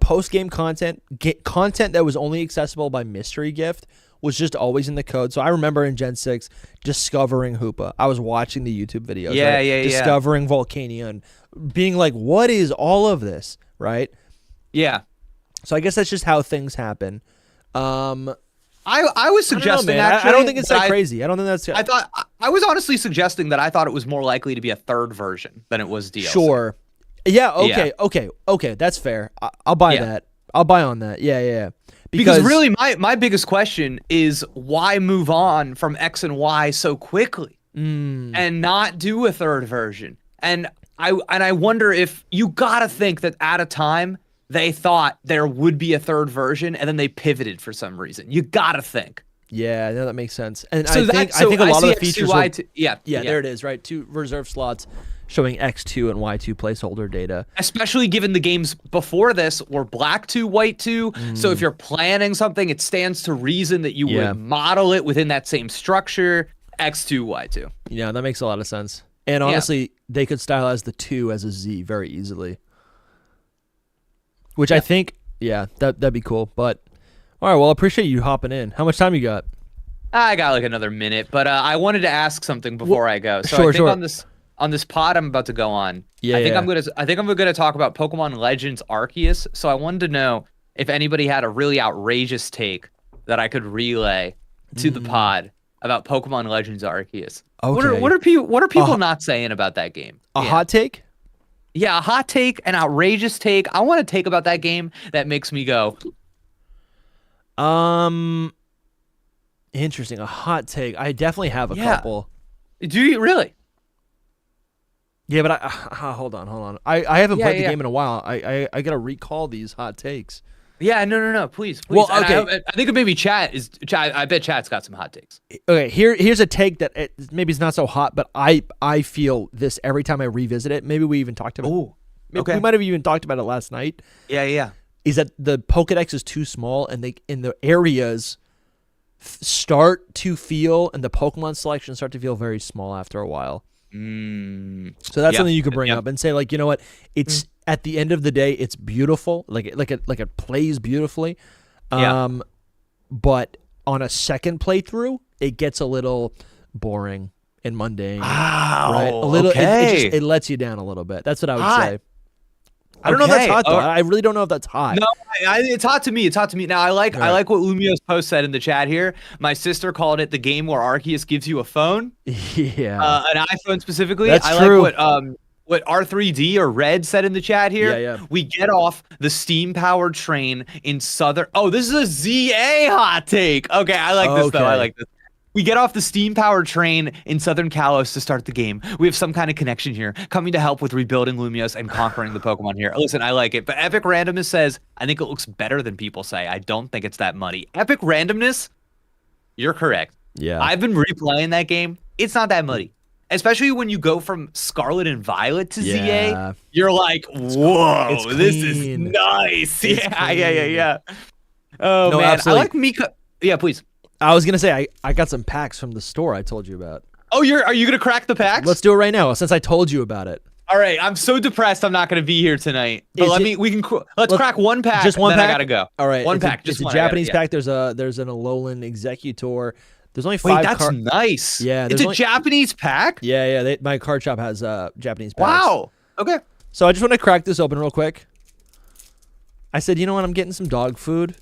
post-game content that was only accessible by mystery gift was just always in the code. So I remember in Gen 6 discovering Hoopa. I was watching the YouTube videos, discovering Volcania and being like, what is all of this, right? Yeah. So I guess that's just how things happen. I was suggesting I don't think it's that crazy. I don't think that's. I was honestly suggesting that I thought it was more likely to be a third version than it was DLC. Sure. Yeah. Okay. That's fair. I'll buy that. I'll buy on that. Yeah. Because really, my biggest question is why move on from X and Y so quickly and not do a third version? And I wonder if you gotta think that at a time they thought there would be a third version and then they pivoted for some reason. You gotta think. Yeah, that makes sense. And so I think a lot of the features. Yeah, there it is. Right, 2 reserved slots showing X2 and Y2 placeholder data. Especially given the games before this were Black 2, White 2. So if you're planning something, it stands to reason that you would model it within that same structure. X2, Y2. Yeah, that makes a lot of sense. And honestly, they could stylize the 2 as a Z very easily. Which I think, that'd be cool. But, all right, well, I appreciate you hopping in. How much time you got? I got like another minute, but I wanted to ask something before I go. So sure. I think on this pod I'm about to go on. Yeah, I think yeah. I'm gonna talk about Pokemon Legends Arceus. So I wanted to know if anybody had a really outrageous take that I could relay to the pod about Pokemon Legends Arceus. Okay. What are people Uh, not saying about that game? A Yeah. hot take? Yeah, a hot take, an outrageous take. I want to take about that game that makes me go, Interesting. A hot take. I definitely have a yeah. couple. Do you really? Yeah, but hold on. I haven't played the yeah. game in a while. I gotta recall these hot takes. Yeah, no, please. Well, And okay. I think maybe chat. I bet chat's got some hot takes. Okay, here's a take that maybe it's not so hot, but I feel this every time I revisit it. Maybe we even talked about. Oh, okay. We might have even talked about it last night. Yeah. Is that the Pokedex is too small, and the areas start to feel, and the Pokemon selection start to feel very small after a while. So that's something you could bring up and say, like, you know what? It's at the end of the day, it's beautiful. Like it plays beautifully. But on a second playthrough, it gets a little boring and mundane. Wow. Right? A little. Okay. It lets you down a little bit. That's what I would Hot. say. I don't know if that's hot though. Oh. I really don't know if that's hot. No, it's hot to me. It's hot to me. Now I like what LumiosePost said in the chat here. My sister called it the game where Arceus gives you a phone. Yeah. An iPhone specifically. That's I true. like what R3D or Red said in the chat here. Yeah. We get off the steam-powered train in southern. Oh, this is a ZA hot take. Okay, I like this though. I like this. We get off the steam-powered train in Southern Kalos to start the game. We have some kind of connection here, coming to help with rebuilding Lumiose and conquering the Pokemon here. Listen, I like it. But Epic Randomness says, I think it looks better than people say. I don't think it's that muddy. Epic Randomness, you're correct. Yeah. I've been replaying that game. It's not that muddy. Especially when you go from Scarlet and Violet to ZA, you're like, whoa, this is nice. Yeah. Oh, no, man. absolutely. I like Mika. Yeah, please. I was gonna say I got some packs from the store I told you about. Oh, are you gonna crack the packs? Let's do it right now since I told you about it. All right, I'm so depressed I'm not gonna be here tonight. But let's crack one pack. Just one and then pack. I gotta go. All right, one pack. It's a Japanese pack. There's an Alolan Executor. There's only 5. Wait, that's nice. Yeah, it's a Japanese pack. Yeah. My card shop has Japanese packs. Wow. Okay. So I just want to crack this open real quick. I said, you know what? I'm getting some dog food.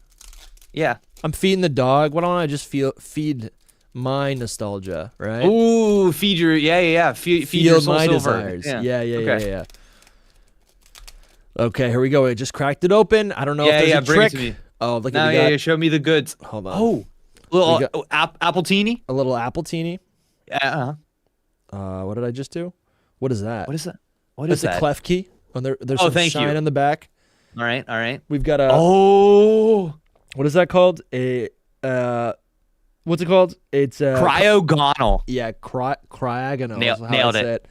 Yeah. I'm feeding the dog. Why don't I just feed my nostalgia, right? Ooh, feed your feed your soul my silver. desires. Yeah. Okay, here we go. I just cracked it open. I don't know if there's a bring trick. it to me. Oh, look at it. Show me the goods. Hold on. Oh, little apple teeny. A little apple teeny. Uh-huh. What did I just do? What is that? What is that? What is that? It's a clef key. Oh, there's some shine on the back. All right. We've got a. Oh. What is that called? What's it called? It's cryogonal. Yeah, cryogonal. Nailed it.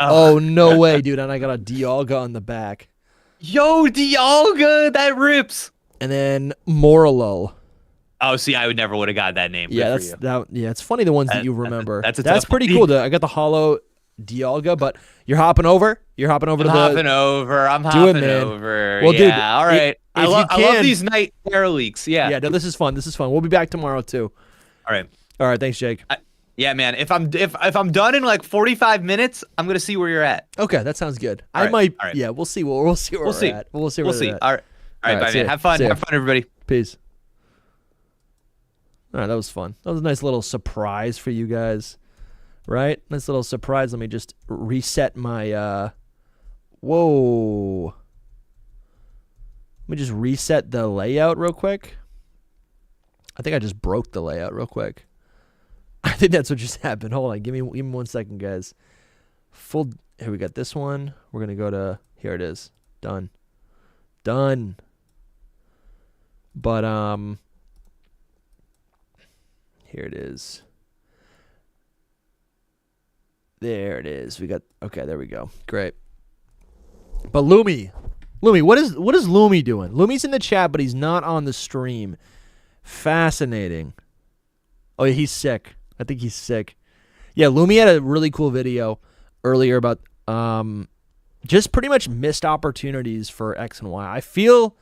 Oh, no way, dude! And I got a Dialga on the back. Yo, Dialga, that rips. And then Morlul. Oh, see, I would never would have got that name. Yeah, it's funny the ones that you remember. That's pretty one. cool. I got the hollow Dialga, but you're hopping over. I'm hopping over. I'm hopping over. Well, dude, all right. I love these night TeraLeaks. Yeah. Yeah, no, this is fun. We'll be back tomorrow too. All right. Thanks, Jake. Yeah, man. If I'm done in like 45 minutes, I'm gonna see where you're at. Okay, that sounds good. All right. might. All right. Yeah, we'll see. We'll see where we're at. We'll see. All right. Bye, man. Have fun, everybody. Peace. All right, that was fun. That was a nice little surprise for you guys, right? Nice little surprise. Let me just reset my. Whoa. Let me just reset the layout real quick. I think I just broke the layout real quick. I think that's what just happened. Hold on. Give me 1 second, guys. Here we got this one. We're going to go to, here it is. Done. But, here it is. There it is. Okay, there we go. Great. But Lumi, what is Lumi doing? Lumi's in the chat, but he's not on the stream. Fascinating. Oh, yeah, he's sick. I think he's sick. Yeah, Lumi had a really cool video earlier about just pretty much missed opportunities for X and Y. I feel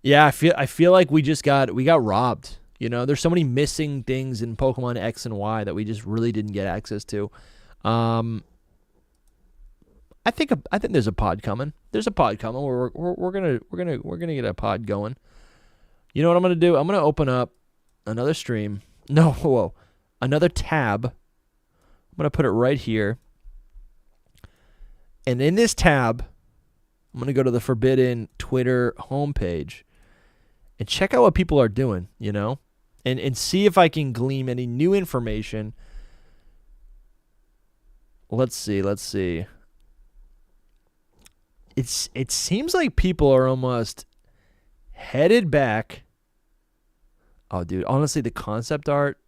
like we got robbed. You know, there's so many missing things in Pokemon X and Y that we just really didn't get access to. I think there's a pod coming. There's a pod coming. We're gonna get a pod going. You know what I'm gonna do? I'm gonna open up another stream. No, whoa, another tab. I'm gonna put it right here. And in this tab, I'm gonna go to the Forbidden Twitter homepage and check out what people are doing. You know, and see if I can glean any new information. Let's see. It seems like people are almost headed back. Oh, dude, honestly, the concept art.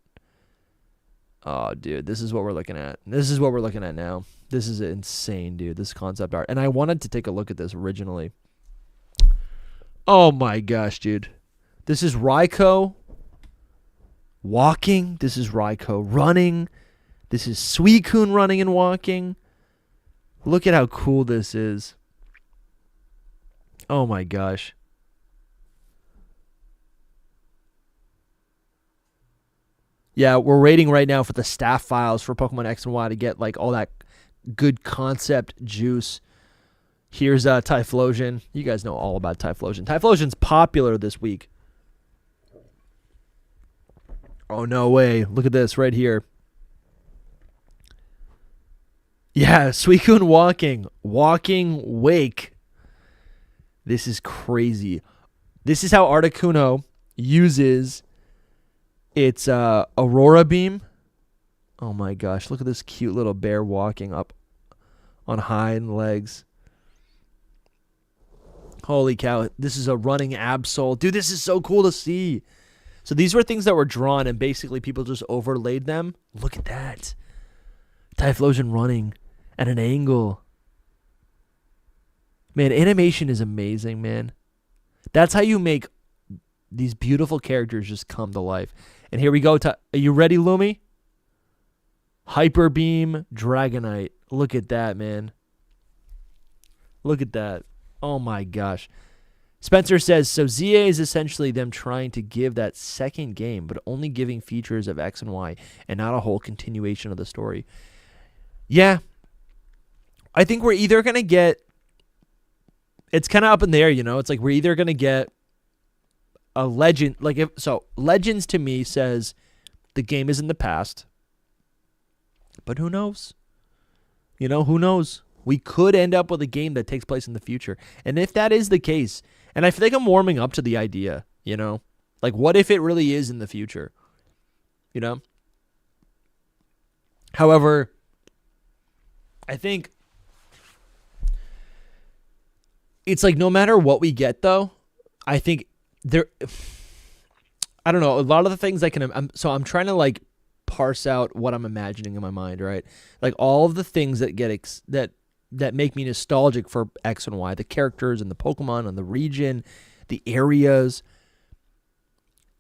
Oh, dude, this is what we're looking at. This is what we're looking at now. This is insane, dude, this concept art. And I wanted to take a look at this originally. Oh, my gosh, dude. This is Raiko walking. This is Raiko running. This is Suicune running and walking. Look at how cool this is. Oh my gosh. Yeah, we're waiting right now for the staff files for Pokemon X and Y to get like all that good concept juice. Here's Typhlosion. You guys know all about Typhlosion. Typhlosion's popular this week. Oh, no way. Look at this right here. Yeah, Suicune walking. Walking wake. This is crazy. This is how Articuno uses its Aurora Beam. Oh my gosh, look at this cute little bear walking up on hind legs. Holy cow, this is a running Absol. Dude, this is so cool to see. So these were things that were drawn and basically people just overlaid them. Look at that. Typhlosion running at an angle. Man, animation is amazing, man. That's how you make these beautiful characters just come to life. And here we go. Are you ready, Lumi? Hyper Beam, Dragonite. Look at that, man. Look at that. Oh my gosh. Spencer says, so ZA is essentially them trying to give that second game, but only giving features of X and Y and not a whole continuation of the story. Yeah. I think we're either going to get... It's kind of up in the air, you know? It's like we're either going to get a legend. Legends to me says the game is in the past. But who knows? You know, who knows? We could end up with a game that takes place in the future. And if that is the case, and I feel like I'm warming up to the idea, you know? Like, what if it really is in the future? You know? However, I think it's like no matter what we get, though, I think I don't know, a lot of the things I'm trying to like parse out what I'm imagining in my mind, right? Like all of the things that that make me nostalgic for X and Y, the characters and the Pokemon and the region, the areas.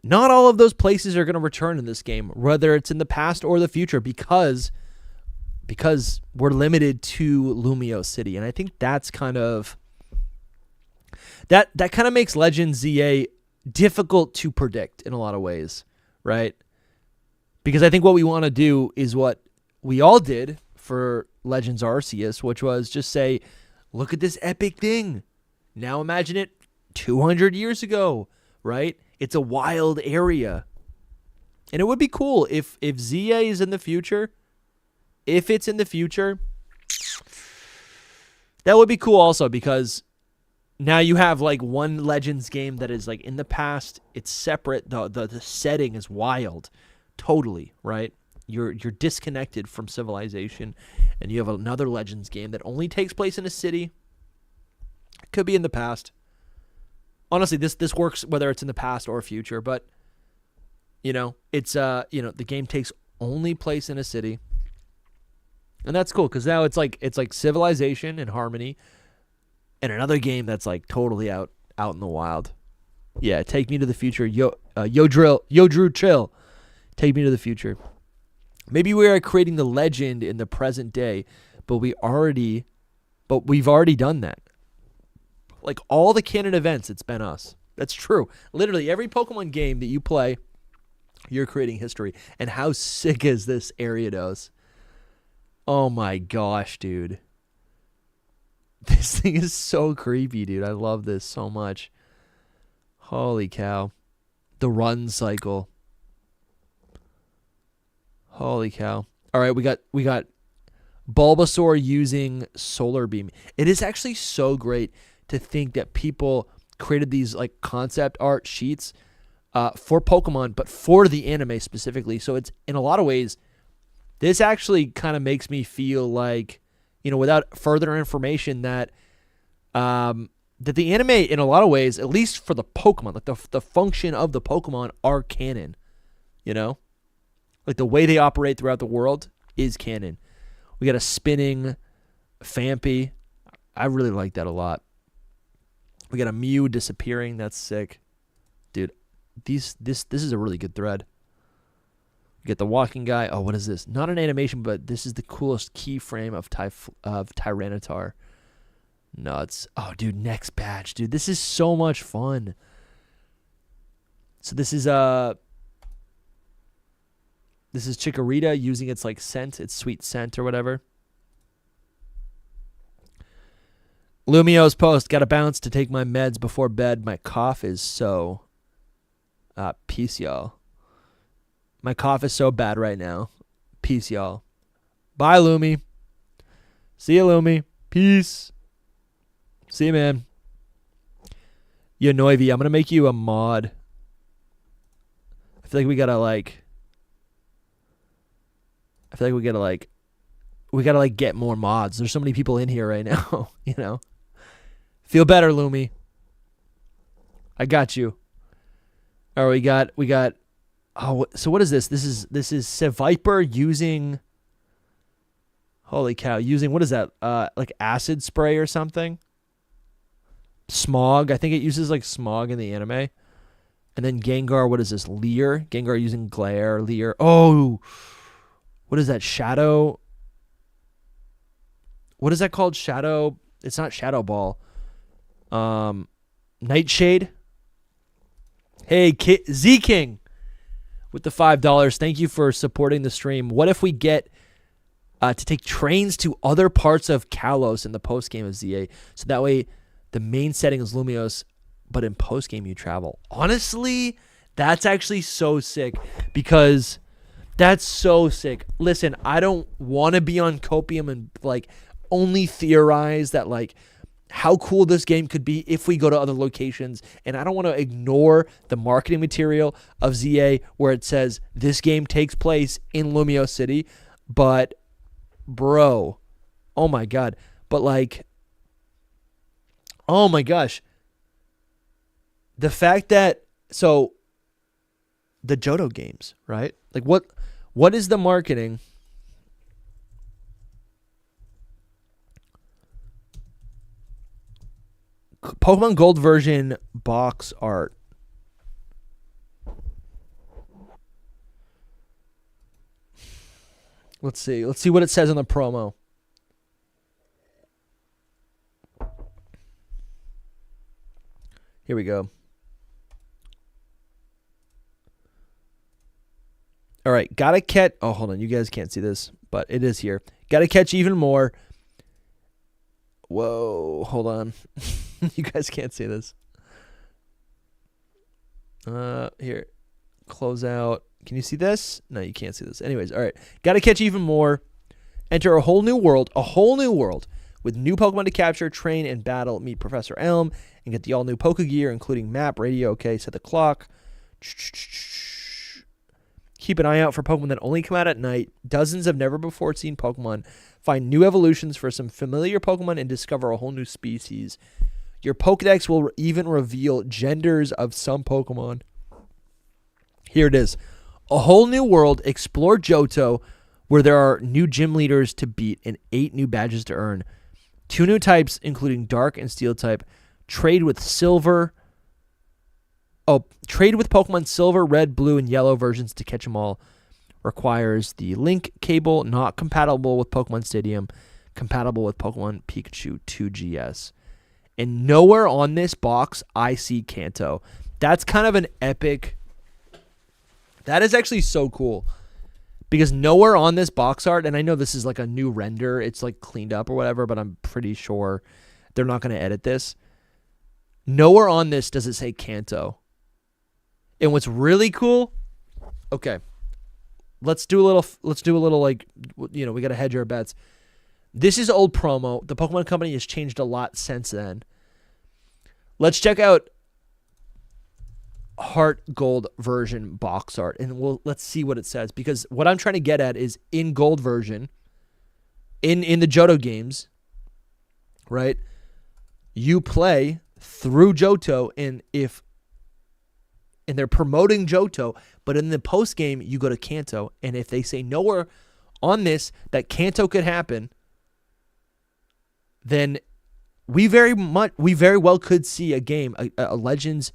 Not all of those places are going to return in this game, whether it's in the past or the future, because we're limited to Lumio City. And I think that's kind of that kind of makes Legends ZA difficult to predict in a lot of ways, right? Because I think what we want to do is what we all did for Legends Arceus, which was just say, look at this epic thing. Now imagine it 200 years ago, right? It's a wild area. And it would be cool if ZA is in the future. If it's in the future, that would be cool also, because now you have like one Legends game that is like in the past. It's separate. The setting is wild. Totally, right? You're disconnected from civilization, and you have another Legends game that only takes place in a city. It could be in the past. Honestly, this works whether it's in the past or future, but you know, it's the game takes only place in a city. And that's cool, because now it's like civilization and harmony, and another game that's like totally out in the wild. Yeah, take me to the future. Yo Drew chill. Take me to the future. Maybe we are creating the legend in the present day, but we've already done that. Like all the canon events, it's been us. That's true. Literally every Pokemon game that you play, you're creating history. And how sick is this Ariados? Oh my gosh, dude. This thing is so creepy, dude. I love this so much. Holy cow. The run cycle. Holy cow. All right, we got Bulbasaur using Solar Beam. It is actually so great to think that people created these like concept art sheets for Pokemon, but for the anime specifically. So it's, in a lot of ways, this actually kind of makes me feel like, without further information, that that the anime, in a lot of ways, at least for the Pokemon, like the function of the Pokemon are canon. Like the way they operate throughout the world is canon. We got a spinning Phanpy. I really like that a lot. We got a Mew disappearing. That's sick. Dude, this is a really good thread. We get the walking guy. Oh, what is this? Not an animation, but this is the coolest keyframe of Tyranitar. Nuts. Oh, dude, next batch. Dude, this is so much fun. So this is Chikorita using its like scent, its sweet scent or whatever. LumiosePost, gotta bounce to take my meds before bed. My cough is so peace, y'all. My cough is so bad right now. Peace, y'all. Bye, Lumi. See you, Lumi. Peace. See you, man. Yonoivi, I'm gonna make you a mod. I feel like we gotta get more mods. There's so many people in here right now, Feel better, Lumi. I got you. All right, we got oh, so what is this? This is Seviper using, holy cow, using, what is that? Like acid spray or something? Smog. I think it uses like smog in the anime. And then Gengar, what is this? Leer. Gengar using glare, Leer. Oh, what is that? Shadow. What is that called? Shadow. It's not Shadow Ball. Nightshade. Hey, Z King with the $5. Thank you for supporting the stream. What if we get to take trains to other parts of Kalos in the post game of ZA? So that way the main setting is Lumiose, but in post game you travel. Honestly, that's actually so sick, because that's so sick. Listen, I don't want to be on Copium and like only theorize that like how cool this game could be if we go to other locations. And I don't want to ignore the marketing material of ZA where it says this game takes place in Lumio City. But bro, oh my God. But like, oh my gosh. The fact that, so the Johto games, right? Like what is the marketing? Pokemon Gold version box art. Let's see. Let's see what it says in the promo. Here we go. All right, gotta catch. Oh, hold on. You guys can't see this, but it is here. Gotta catch even more. Whoa, hold on. You guys can't see this. Here. Close out. Can you see this? No, you can't see this. Anyways, all right. Gotta catch even more. Enter a whole new world with new Pokemon to capture, train, and battle. Meet Professor Elm and get the all-new Pokegear, including map, radio. Okay, set the clock. Keep an eye out for Pokemon that only come out at night. Dozens of never-before-seen Pokemon. Find new evolutions for some familiar Pokemon and discover a whole new species. Your Pokedex will even reveal genders of some Pokemon. Here it is. A whole new world. Explore Johto, where there are new gym leaders to beat and 8 new badges to earn. 2 new types, including Dark and Steel type. Trade with Pokemon Silver, Red, Blue, and Yellow versions to catch them all. Requires the link cable, not compatible with Pokemon Stadium, compatible with Pokemon Pikachu 2GS. And nowhere on this box I see Kanto. That's kind of an epic. That is actually so cool. Because nowhere on this box art, and I know this is like a new render, it's like cleaned up or whatever, but I'm pretty sure they're not going to edit this. Nowhere on this does it say Kanto. And what's really cool, okay, let's do a little like, we got to hedge our bets. This is old promo. The Pokemon Company has changed a lot since then. Let's check out Heart Gold version box art, and let's see what it says, because what I'm trying to get at is in Gold version, in the Johto games, right? You play through Johto, and they're promoting Johto, but in the post game you go to Kanto, and if they say nowhere on this that Kanto could happen, then we very well could see a game, a Legends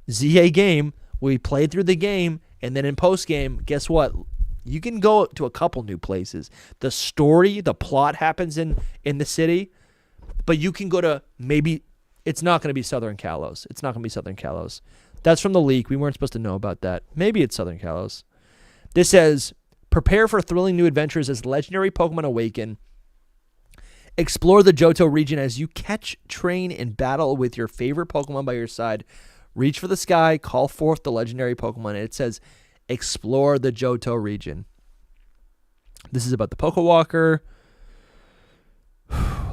ZA game. We played through the game, and then in post game, guess what? You can go to a couple new places. The story, the plot happens in the city, but you can go to, maybe it's not going to be Southern Kalos. It's not going to be Southern Kalos. That's from the leak. We weren't supposed to know about that. Maybe it's Southern Kalos. This says, prepare for thrilling new adventures as legendary Pokemon awaken. Explore the Johto region as you catch, train, and battle with your favorite Pokemon by your side. Reach for the sky, call forth the legendary Pokemon. And it says, explore the Johto region. This is about the Pokewalker.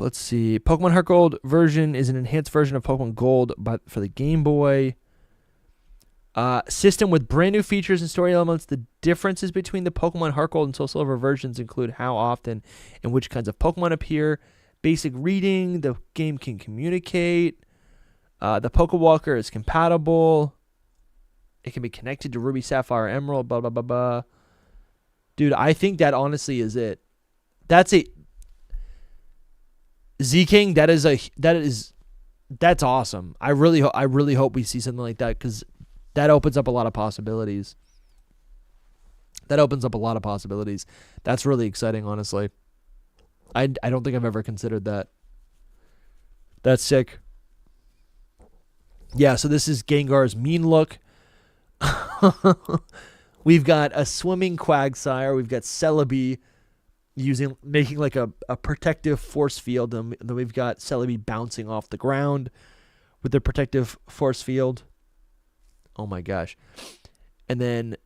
Let's see. Pokemon Heart Gold version is an enhanced version of Pokemon Gold for the Game Boy. System with brand new features and story elements. The differences between the Pokemon Heart Gold and Soul Silver versions include how often and which kinds of Pokemon appear. Basic reading. The game can communicate. The Pokewalker is compatible. It can be connected to Ruby, Sapphire, Emerald, blah, blah, blah, blah. Dude, I think that honestly is it. That's it. Z-King, that's awesome. I really hope we see something like that, because that opens up a lot of possibilities. That's really exciting, honestly. I don't think I've ever considered that. That's sick. Yeah, so this is Gengar's mean look. We've got a swimming Quagsire. We've got Celebi making like a protective force field. And then we've got Celebi bouncing off the ground with the protective force field. Oh my gosh. And then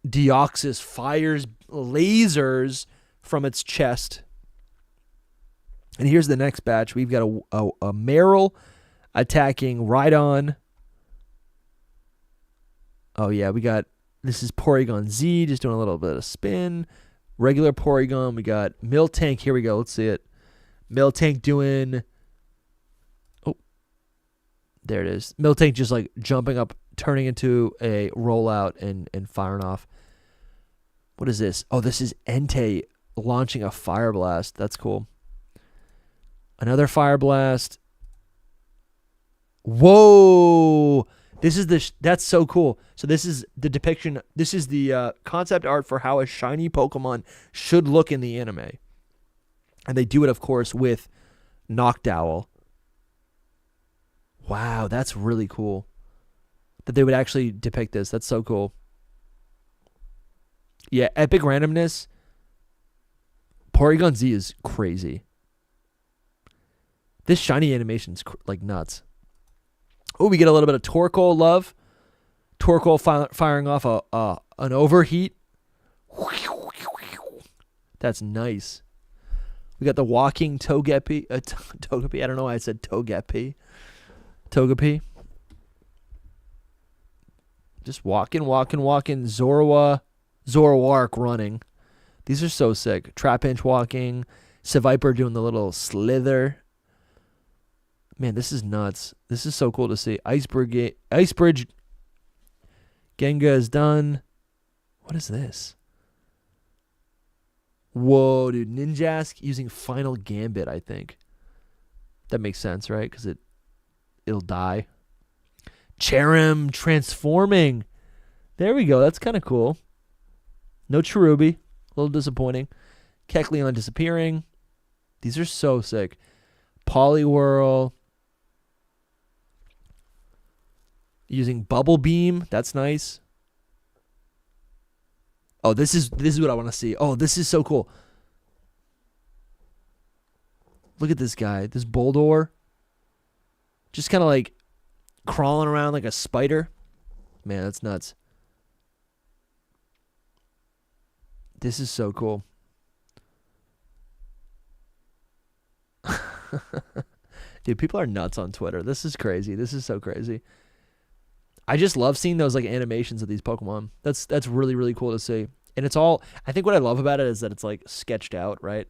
Deoxys fires lasers from its chest. And here's the next batch. We've got a Meryl attacking Rhydon. Oh yeah, this is Porygon Z, just doing a little bit of spin. Regular Porygon. We got Miltank. Here we go. Let's see it. Miltank doing... Oh, there it is. Miltank just like jumping up, turning into a rollout and firing off. What is this? Oh, this is Entei launching a Fire Blast. That's cool. Another Fire Blast. Whoa! That's so cool. So this is the depiction. This is the concept art for how a shiny Pokemon should look in the anime. And they do it, of course, with Noctowl. Wow, that's really cool. That they would actually depict this. That's so cool. Yeah, epic randomness. Porygon Z is crazy. This shiny animation's like nuts. Oh, we get a little bit of Torkoal love. Torkoal firing off an overheat. That's nice. We got the walking Togepi. Togepi. I don't know why I said Togepi. Togepi. Just walking. Zoroark running. These are so sick. Trapinch walking. Seviper doing the little slither. Man, this is nuts. This is so cool to see. Ice Bridge. Gengar is done. What is this? Whoa, dude. Ninjask using Final Gambit, I think. That makes sense, right? Because it'll die. Cherim transforming. There we go. That's kind of cool. No Cherubi. A little disappointing. Kecleon disappearing. These are so sick. Poliwhirl. Using Bubble Beam. That's nice. Oh, this is what I want to see. Oh, this is so cool. Look at this guy. This Boldor. Just kind of like crawling around like a spider. Man, that's nuts. This is so cool. Dude, people are nuts on Twitter. This is crazy. This is so crazy. I just love seeing those like animations of these Pokemon. That's really, really cool to see. And it's all, I think what I love about it is that it's like sketched out, right?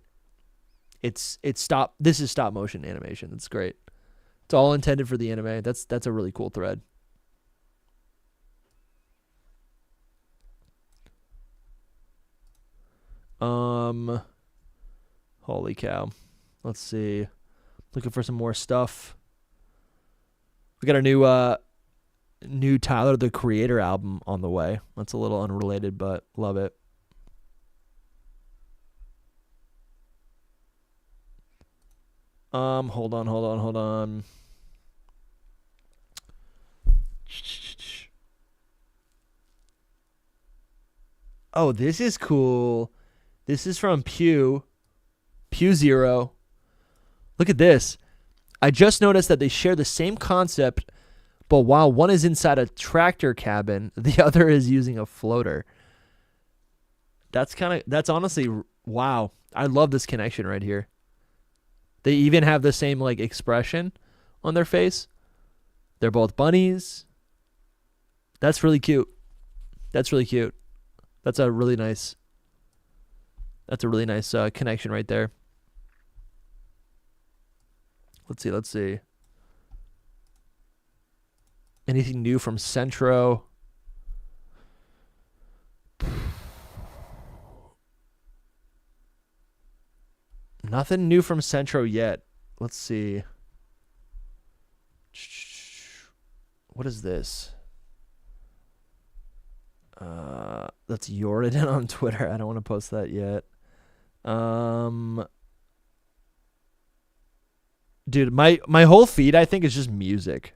This is stop motion animation. It's great. It's all intended for the anime. That's a really cool thread. Holy cow. Let's see. Looking for some more stuff. We got a new Tyler the Creator album on the way. That's a little unrelated, but love it. Hold on. Oh, this is cool. This is from Pew Zero. Look at this. I just noticed that they share the same concept, but while one is inside a tractor cabin, the other is using a floater. That's honestly, wow. I love this connection right here. They even have the same like expression on their face. They're both bunnies. That's really cute. That's a really nice connection right there. Let's see. Anything new from Centro? Nothing new from Centro yet. Let's see. What is this? That's Yordan on Twitter. I don't want to post that yet. Dude, my whole feed I think is just music.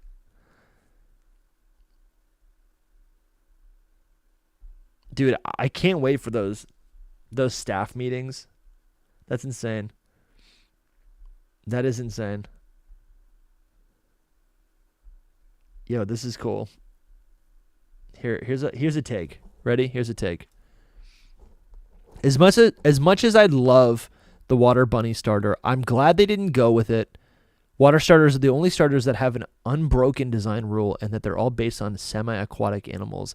Dude, I can't wait for those staff meetings. That's insane. That is insane. Yo, this is cool. Here's a take. Ready? Here's a take. As much as I'd love the Water Bunny starter, I'm glad they didn't go with it. Water starters are the only starters that have an unbroken design rule and that they're all based on semi-aquatic animals.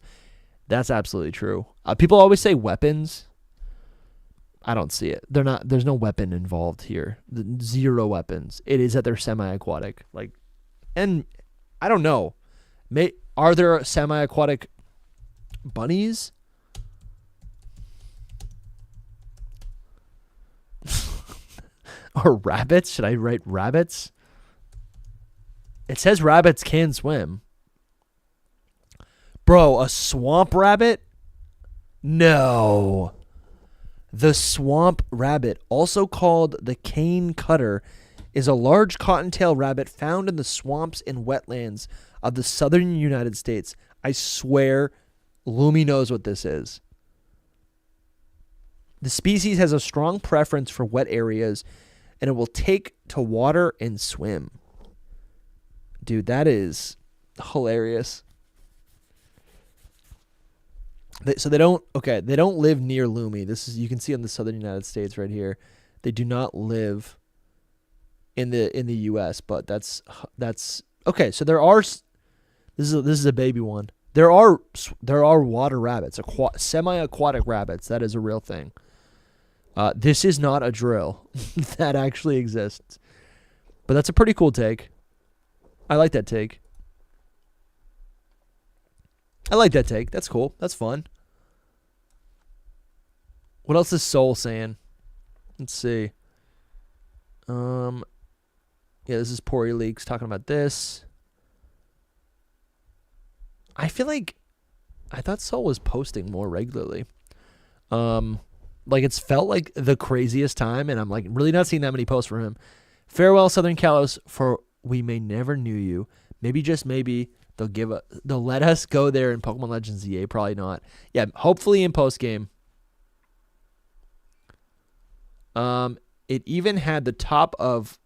That's absolutely true. People always say weapons. I don't see it. There's no weapon involved here. Zero weapons. It is that they're semi-aquatic. Like, and I don't know. Are there semi-aquatic bunnies? Or rabbits? Should I write rabbits? It says rabbits can swim. Bro, a swamp rabbit? No. The swamp rabbit, also called the cane cutter, is a large cottontail rabbit found in the swamps and wetlands of the southern United States. I swear, Lumi knows what this is. The species has a strong preference for wet areas, and it will take to water and swim. Dude, that is hilarious. They don't live near Lumi. You can see in the southern United States right here. They do not live in the US, but that's okay. So there are this is a baby one. There are water rabbits, semi-aquatic rabbits. That is a real thing. This is not a drill. That actually exists. But that's a pretty cool take. I like that take. That's cool. That's fun. What else is Soul saying? Let's see. Yeah, this is TeraLeaks talking about this. I feel like I thought Soul was posting more regularly. Like it's felt like the craziest time, and I'm like really not seeing that many posts from him. Farewell, Southern Kalos, for we may never knew you. Maybe just maybe they'll let us go there in Pokemon Legends EA. Probably not. Yeah, hopefully in post game. It even had the top of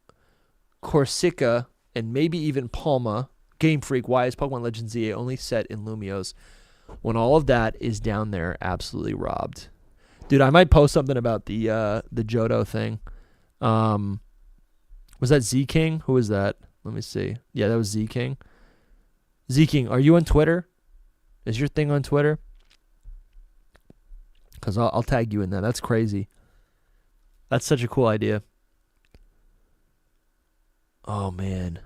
Corsica and maybe even Palma, Game Freak, why is Pokemon Legends ZA only set in Lumiose when all of that is down there absolutely robbed? Dude, I might post something about the Johto thing. Was that Z King? Who was that? Let me see. Yeah, that was Z King. Z King, are you on Twitter? Is your thing on Twitter? Because I'll tag you in that. That's crazy. That's such a cool idea. Oh, man.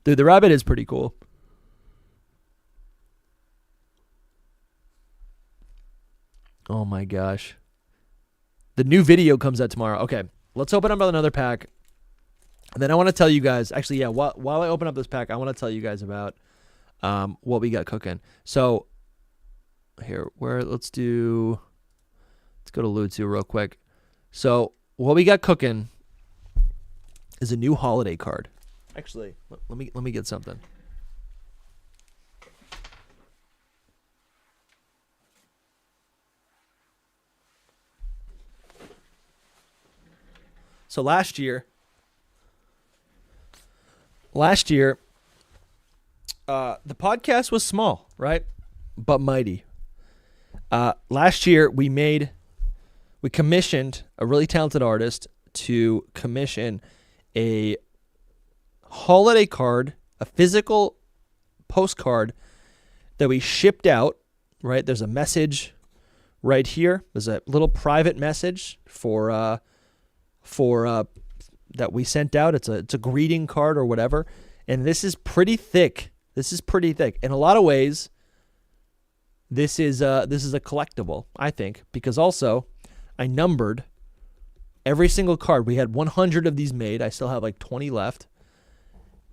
Dude, the rabbit is pretty cool. Oh, my gosh. The new video comes out tomorrow. Okay, let's open up another pack. And then I want to tell you guys, actually, yeah, while I open up this pack, I want to tell you guys about what we got cooking. So, here, let's go to Lutzu real quick. So, what we got cooking is a new holiday card. Actually, let me get something. So last year, the podcast was small, right? But mighty. Last year, we commissioned a really talented artist to commission a holiday card, a physical postcard that we shipped out, right? There's a message right here. There's a little private message for that we sent out. It's a greeting card or whatever. And this is pretty thick. In a lot of ways, this is a collectible, I think, because also I numbered every single card. We had 100 of these made. I still have like 20 left.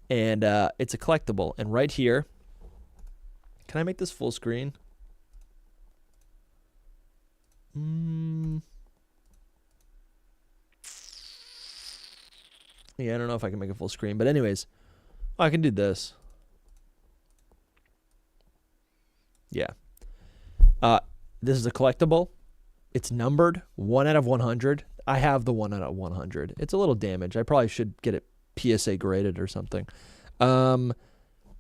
And it's a collectible. And right here, can I make this full screen? Yeah, I don't know if I can make it full screen. But anyways, I can do this. Yeah. This is a collectible. It's numbered 1 out of 100. I have the 1 out of 100. It's a little damaged. I probably should get it PSA graded or something. But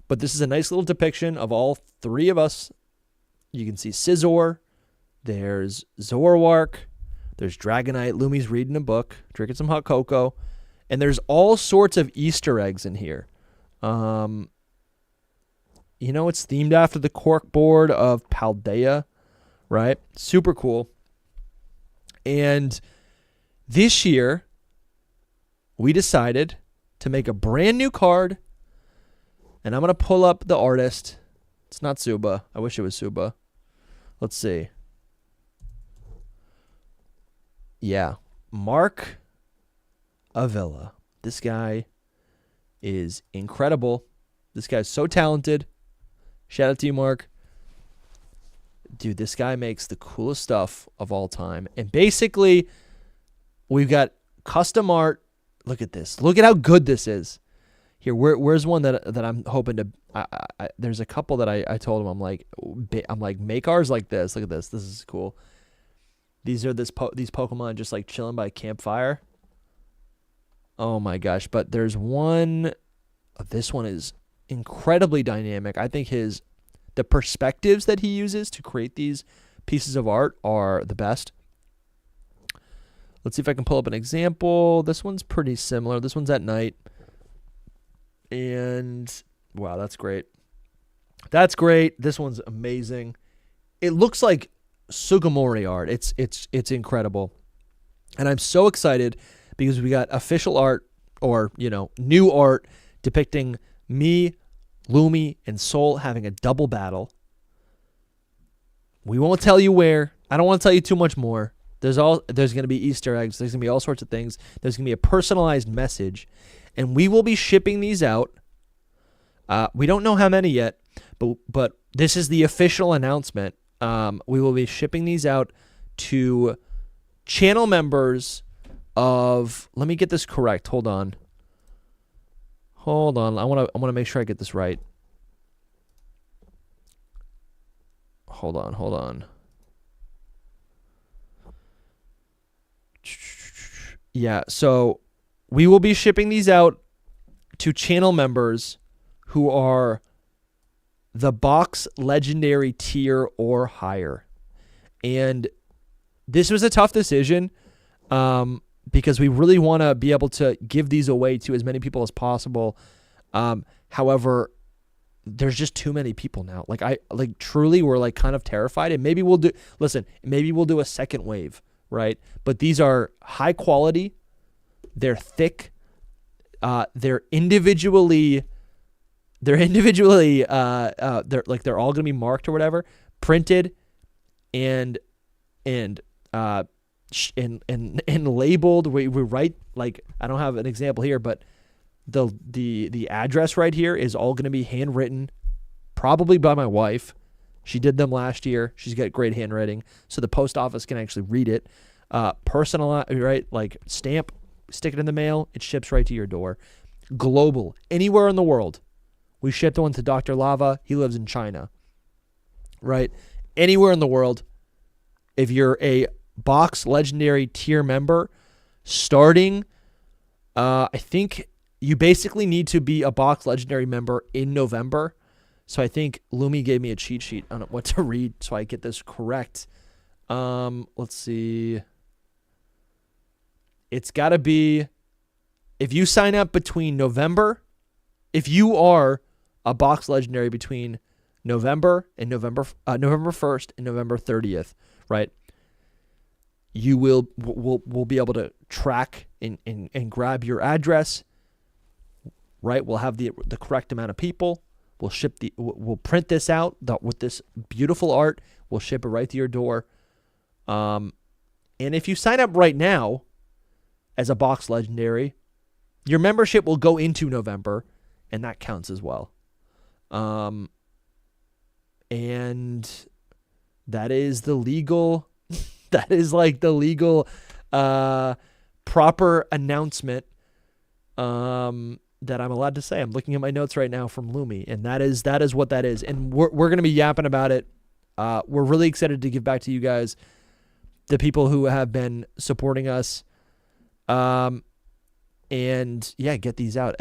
this is a nice little depiction of all three of us. You can see Scizor. There's Zoroark. There's Dragonite. Lumi's reading a book, drinking some hot cocoa. And there's all sorts of Easter eggs in here. It's themed after the corkboard of Paldea, right? Super cool. And this year, we decided to make a brand new card. And I'm going to pull up the artist. It's not Suba. I wish it was Suba. Let's see. Yeah. Mark Avila. This guy is incredible. This guy's so talented. Shout out to you, Mark. Dude, this guy makes the coolest stuff of all time. And basically, we've got custom art. Look at this. Look at how good this is. Here, where's one that I'm hoping to? There's a couple that I told him I'm like make ours like this. Look at this. This is cool. These are these Pokemon just like chilling by a campfire. Oh my gosh! But there's one. This one is incredibly dynamic. I think the perspectives that he uses to create these pieces of art are the best. Let's see if I can pull up an example. This one's pretty similar. This one's at night. And wow, that's great. That's great. This one's amazing. It looks like Sugimori art. It's incredible. And I'm so excited because we got official art or, new art depicting me, Lumi, and Soul having a double battle. We won't tell you where. I don't want to tell you too much more. There's going to be Easter eggs. There's going to be all sorts of things. There's going to be a personalized message. And we will be shipping these out. We don't know how many yet, but this is the official announcement. We will be shipping these out to channel members of. Let me get this correct. Hold on. I want to make sure I get this right. Hold on. Yeah, so we will be shipping these out to channel members who are the box legendary tier or higher. And this was a tough decision because we really want to be able to give these away to as many people as possible. However, there's just too many people now. Truly we're like kind of terrified, and maybe we'll do a second wave, right? But these are high quality, they're thick, they're individually they're all gonna be marked or whatever, printed and labeled. We write, like, I don't have an example here, but the address right here is all going to be handwritten, probably by my wife. She did them last year. She's got great handwriting, so the post office can actually read it. Personalized, right? Like, stamp, stick it in the mail, it ships right to your door. Global, anywhere in the world. We shipped one to Dr. Lava. He lives in China, right? Anywhere in the world. If you're a box legendary tier member, starting, I think you basically need to be a box legendary member in November. So I think Lumi gave me a cheat sheet on what to read so I get this correct. Let's see. It's got to be, if you sign up between November, if you are a box legendary between November 1st and November 30th, right? You will be able to track and grab your address, right? We'll have the correct amount of people. We'll print this out with this beautiful art. We'll ship it right to your door. And if you sign up right now as a box legendary, your membership will go into November, and that counts as well. And that is the legal, proper announcement that I'm allowed to say. I'm looking at my notes right now from Lumi, and that is what that is. And we're going to be yapping about it. We're really excited to give back to you guys, the people who have been supporting us. And yeah, get these out.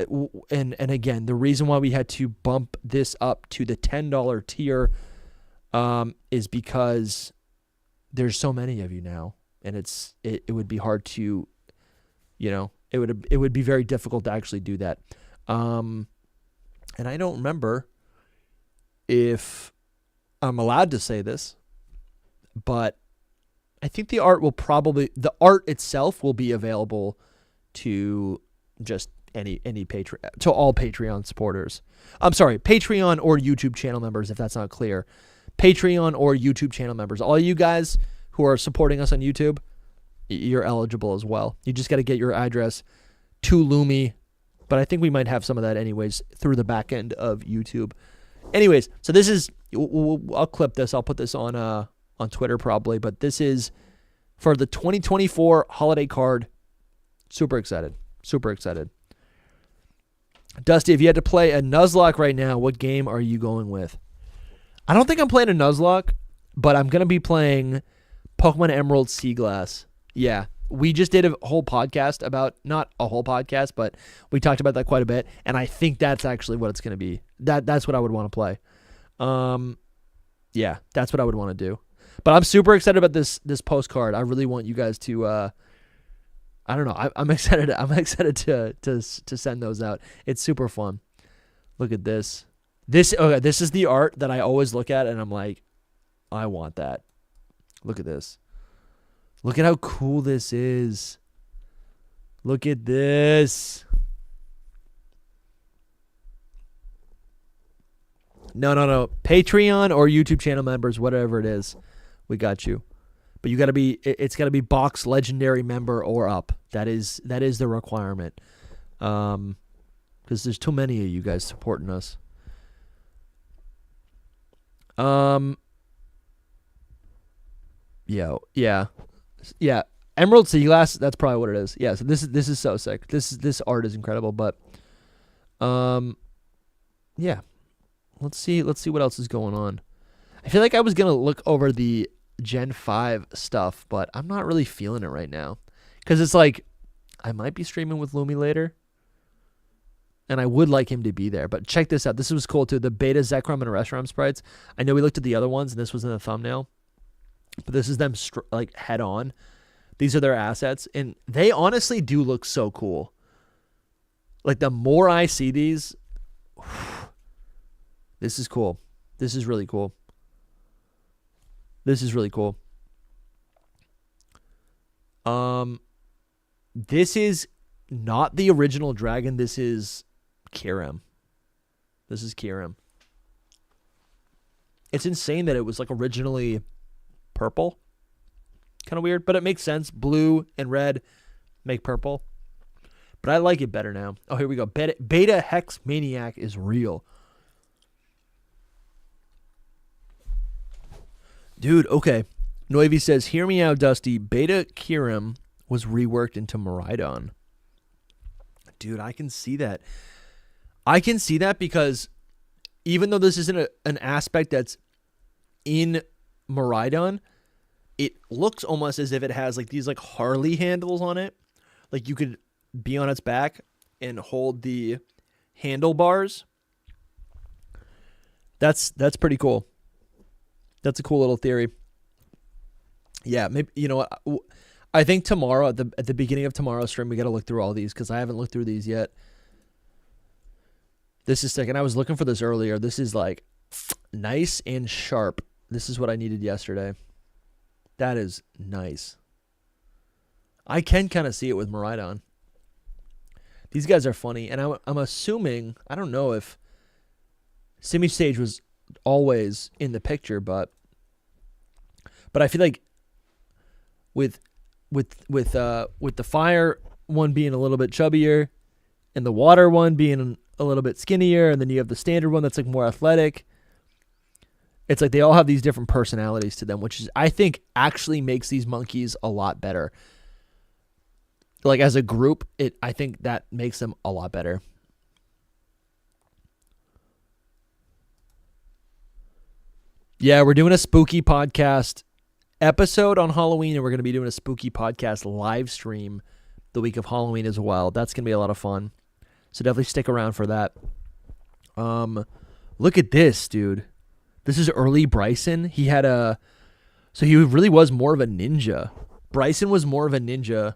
And again, the reason why we had to bump this up to the $10 tier is because there's so many of you now, and it would be hard to, it would be very difficult to actually do that. And I don't remember if I'm allowed to say this, but I think the art itself will be available to just any Patreon, to all Patreon supporters. I'm sorry, Patreon or YouTube channel members, if that's not clear. Patreon or YouTube channel members. All you guys who are supporting us on YouTube, you're eligible as well. You just got to get your address to Lumi, but I think we might have some of that anyways through the back end of YouTube. Anyways, so this is, I'll clip this. I'll put this on Twitter probably, but this is for the 2024 holiday card. Super excited. Super excited. Dusty, if you had to play a Nuzlocke right now, what game are you going with? I don't think I'm playing a Nuzlocke, but I'm going to be playing Pokemon Emerald Sea Glass. Yeah, we just did a whole podcast about, not a whole podcast, but we talked about that quite a bit, and I think that's actually what it's going to be. That's what I would want to play. Yeah, that's what I would want to do. But I'm super excited about this postcard. I really want you guys to, I don't know. I'm excited. I'm excited to send those out. It's super fun. Look at this. This is the art that I always look at, and I'm like, I want that. Look at this. Look at how cool this is. Look at this. No. Patreon or YouTube channel members, whatever it is, we got you. But you got to be, it's got to be box legendary member or up. That is the requirement. Because there's too many of you guys supporting us. Yeah. Emerald Sea Glass, that's probably what it is. Yeah, so this is so sick. This art is incredible, but yeah. Let's see what else is going on. I feel like I was gonna look over the Gen 5 stuff, but I'm not really feeling it right now. Because it's like, I might be streaming with Lumi later. And I would like him to be there. But check this out. This was cool, too. The beta Zekrom and Reshiram sprites. I know we looked at the other ones, and this was in the thumbnail. But this is them like head on. These are their assets. And they honestly do look so cool. Like, the more I see these, this is cool. This is really cool. This is really cool. This is not the original dragon. This is Kirim. This is Kirim. It's insane that it was like originally purple. Kind of weird, but it makes sense. Blue and red make purple. But I like it better now. Oh, here we go. Beta Hex Maniac is real. Dude, okay. Noivy says, hear me out, Dusty. Beta Kirim was reworked into Miraidon. Dude, I can see that. I can see that because even though this isn't an aspect that's in Miraidon, it looks almost as if it has like these like Harley handles on it. Like you could be on its back and hold the handlebars. That's pretty cool. That's a cool little theory. Yeah, maybe, you know what? I think tomorrow at the beginning of tomorrow's stream we got to look through all these because I haven't looked through these yet. This is sick, and I was looking for this earlier. This is like nice and sharp. This is what I needed yesterday. That is nice. I can kind of see it with Miraidon. These guys are funny, and I'm assuming, I don't know if Simisage was always in the picture, but I feel like with the fire one being a little bit chubbier and the water one being a little bit skinnier, and then you have the standard one that's like more athletic. It's like they all have these different personalities to them, which is, I think, actually makes these monkeys a lot better. Like as a group, I think that makes them a lot better. Yeah, we're doing a spooky podcast episode on Halloween, and we're going to be doing a spooky podcast live stream the week of Halloween as well. That's going to be a lot of fun. So definitely stick around for that. Look at this, dude. This is early Bryson. He really was more of a ninja. Bryson was more of a ninja.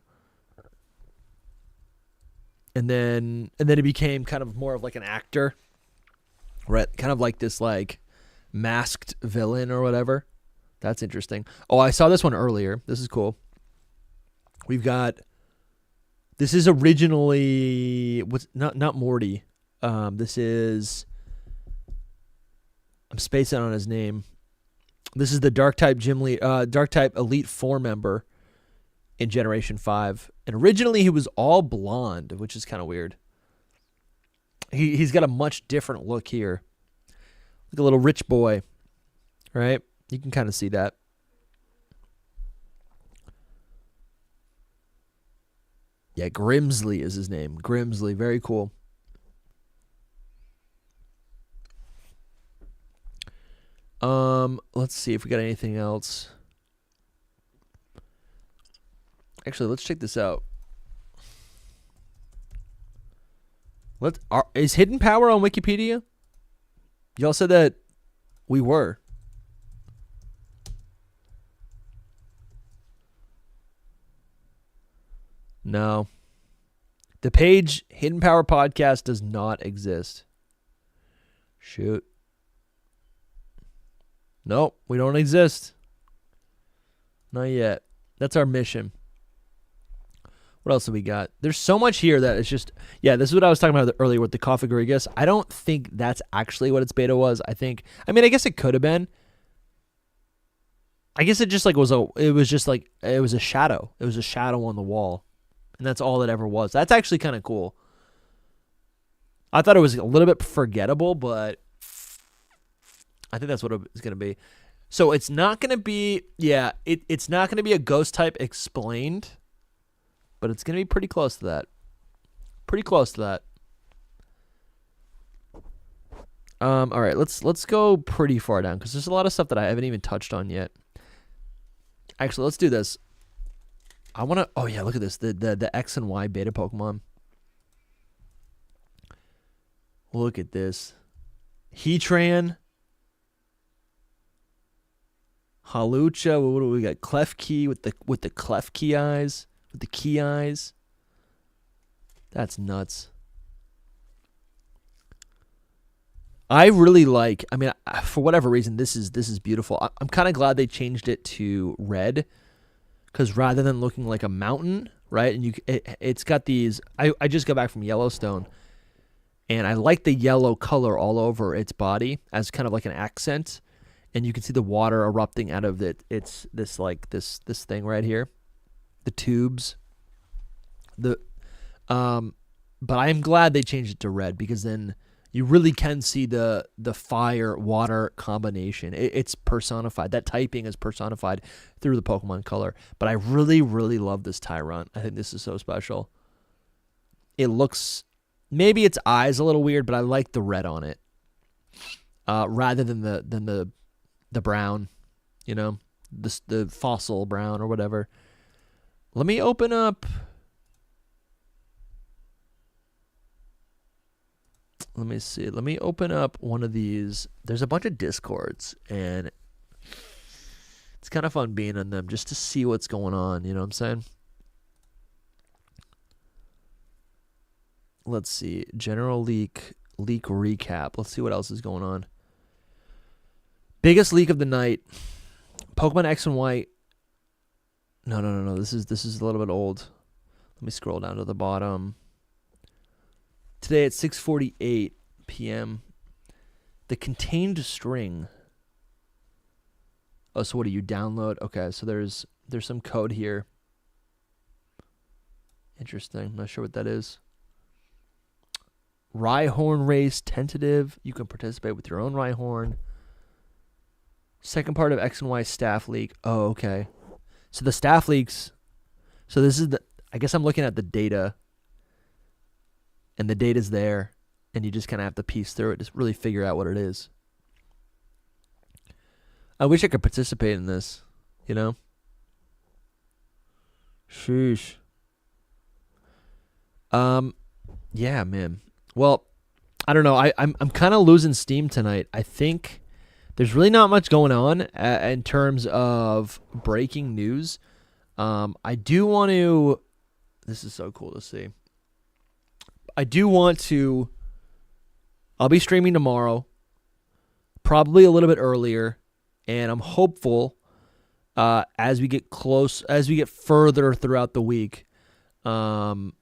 And then he became kind of more of like an actor. Right? Kind of like this like masked villain or whatever. That's interesting. Oh, I saw this one earlier. This is cool. We've got, this is originally, not Morty. This is, I'm spacing on his name. This is the Dark type Dark type Elite 4 member in Generation 5. And originally he was all blonde, which is kind of weird. He's got a much different look here. Like a little rich boy, right? You can kind of see that. Yeah, Grimsley is his name. Grimsley, very cool. Let's see if we got anything else. Actually, let's check this out. Is Hidden Power on Wikipedia? Y'all said that we were. No. The page Hidden Power Podcast does not exist. Shoot. Nope, we don't exist. Not yet. That's our mission. What else have we got? There's so much here that it's just, yeah, this is what I was talking about earlier with the Coffee Garigas. I don't think that's actually what its beta was. I guess it could have been. I guess it just like was a shadow. It was a shadow on the wall. And that's all it ever was. That's actually kind of cool. I thought it was a little bit forgettable, but I think that's what it's going to be. So it's not going to be, it's not going to be a ghost type explained, but it's going to be pretty close to that. Pretty close to that. All right, let's go pretty far down because there's a lot of stuff that I haven't even touched on yet. Actually, let's do this. I want to, oh yeah, look at this. The X and Y beta Pokemon. Look at this. Heatran. Halucha. What do we got? Klefki with the Klefki eyes. With the key eyes. That's nuts. I really like, I mean, for whatever reason, this is beautiful. I'm kind of glad they changed it to red, because rather than looking like a mountain, right? And it's got these, I just got back from Yellowstone, and I like the yellow color all over its body as kind of like an accent, and you can see the water erupting out of it. It's this like this thing right here, the tubes. But I'm glad they changed it to red, because then you really can see the fire-water combination. It's personified. That typing is personified through the Pokemon color. But I really, really love this Tyrant. I think this is so special. It looks... Maybe its eyes a little weird, but I like the red on it. Rather than the brown, you know? The fossil brown or whatever. Let me open up... Let me see. Let me open up one of these. There's a bunch of Discords, and it's kind of fun being in them just to see what's going on. You know what I'm saying? Let's see. General leak recap. Let's see what else is going on. Biggest leak of the night. Pokemon X and Y. No. This is a little bit old. Let me scroll down to the bottom. Today at 6:48 p.m. The contained string. Oh, so what do you download? Okay, so there's some code here. Interesting. I'm not sure what that is. Rhyhorn race tentative. You can participate with your own Rhyhorn. Second part of X and Y staff leak. Oh, okay. So the staff leaks. So this is the... I guess I'm looking at the data. And the data's there, and you just kind of have to piece through it, just really figure out what it is. I wish I could participate in this, you know? Sheesh. Yeah, man. Well, I don't know. I'm kind of losing steam tonight. I think there's really not much going on in terms of breaking news. I do want to... This is so cool to see. I do want to... I'll be streaming tomorrow, probably a little bit earlier, and I'm hopeful as we get further throughout the week, I'm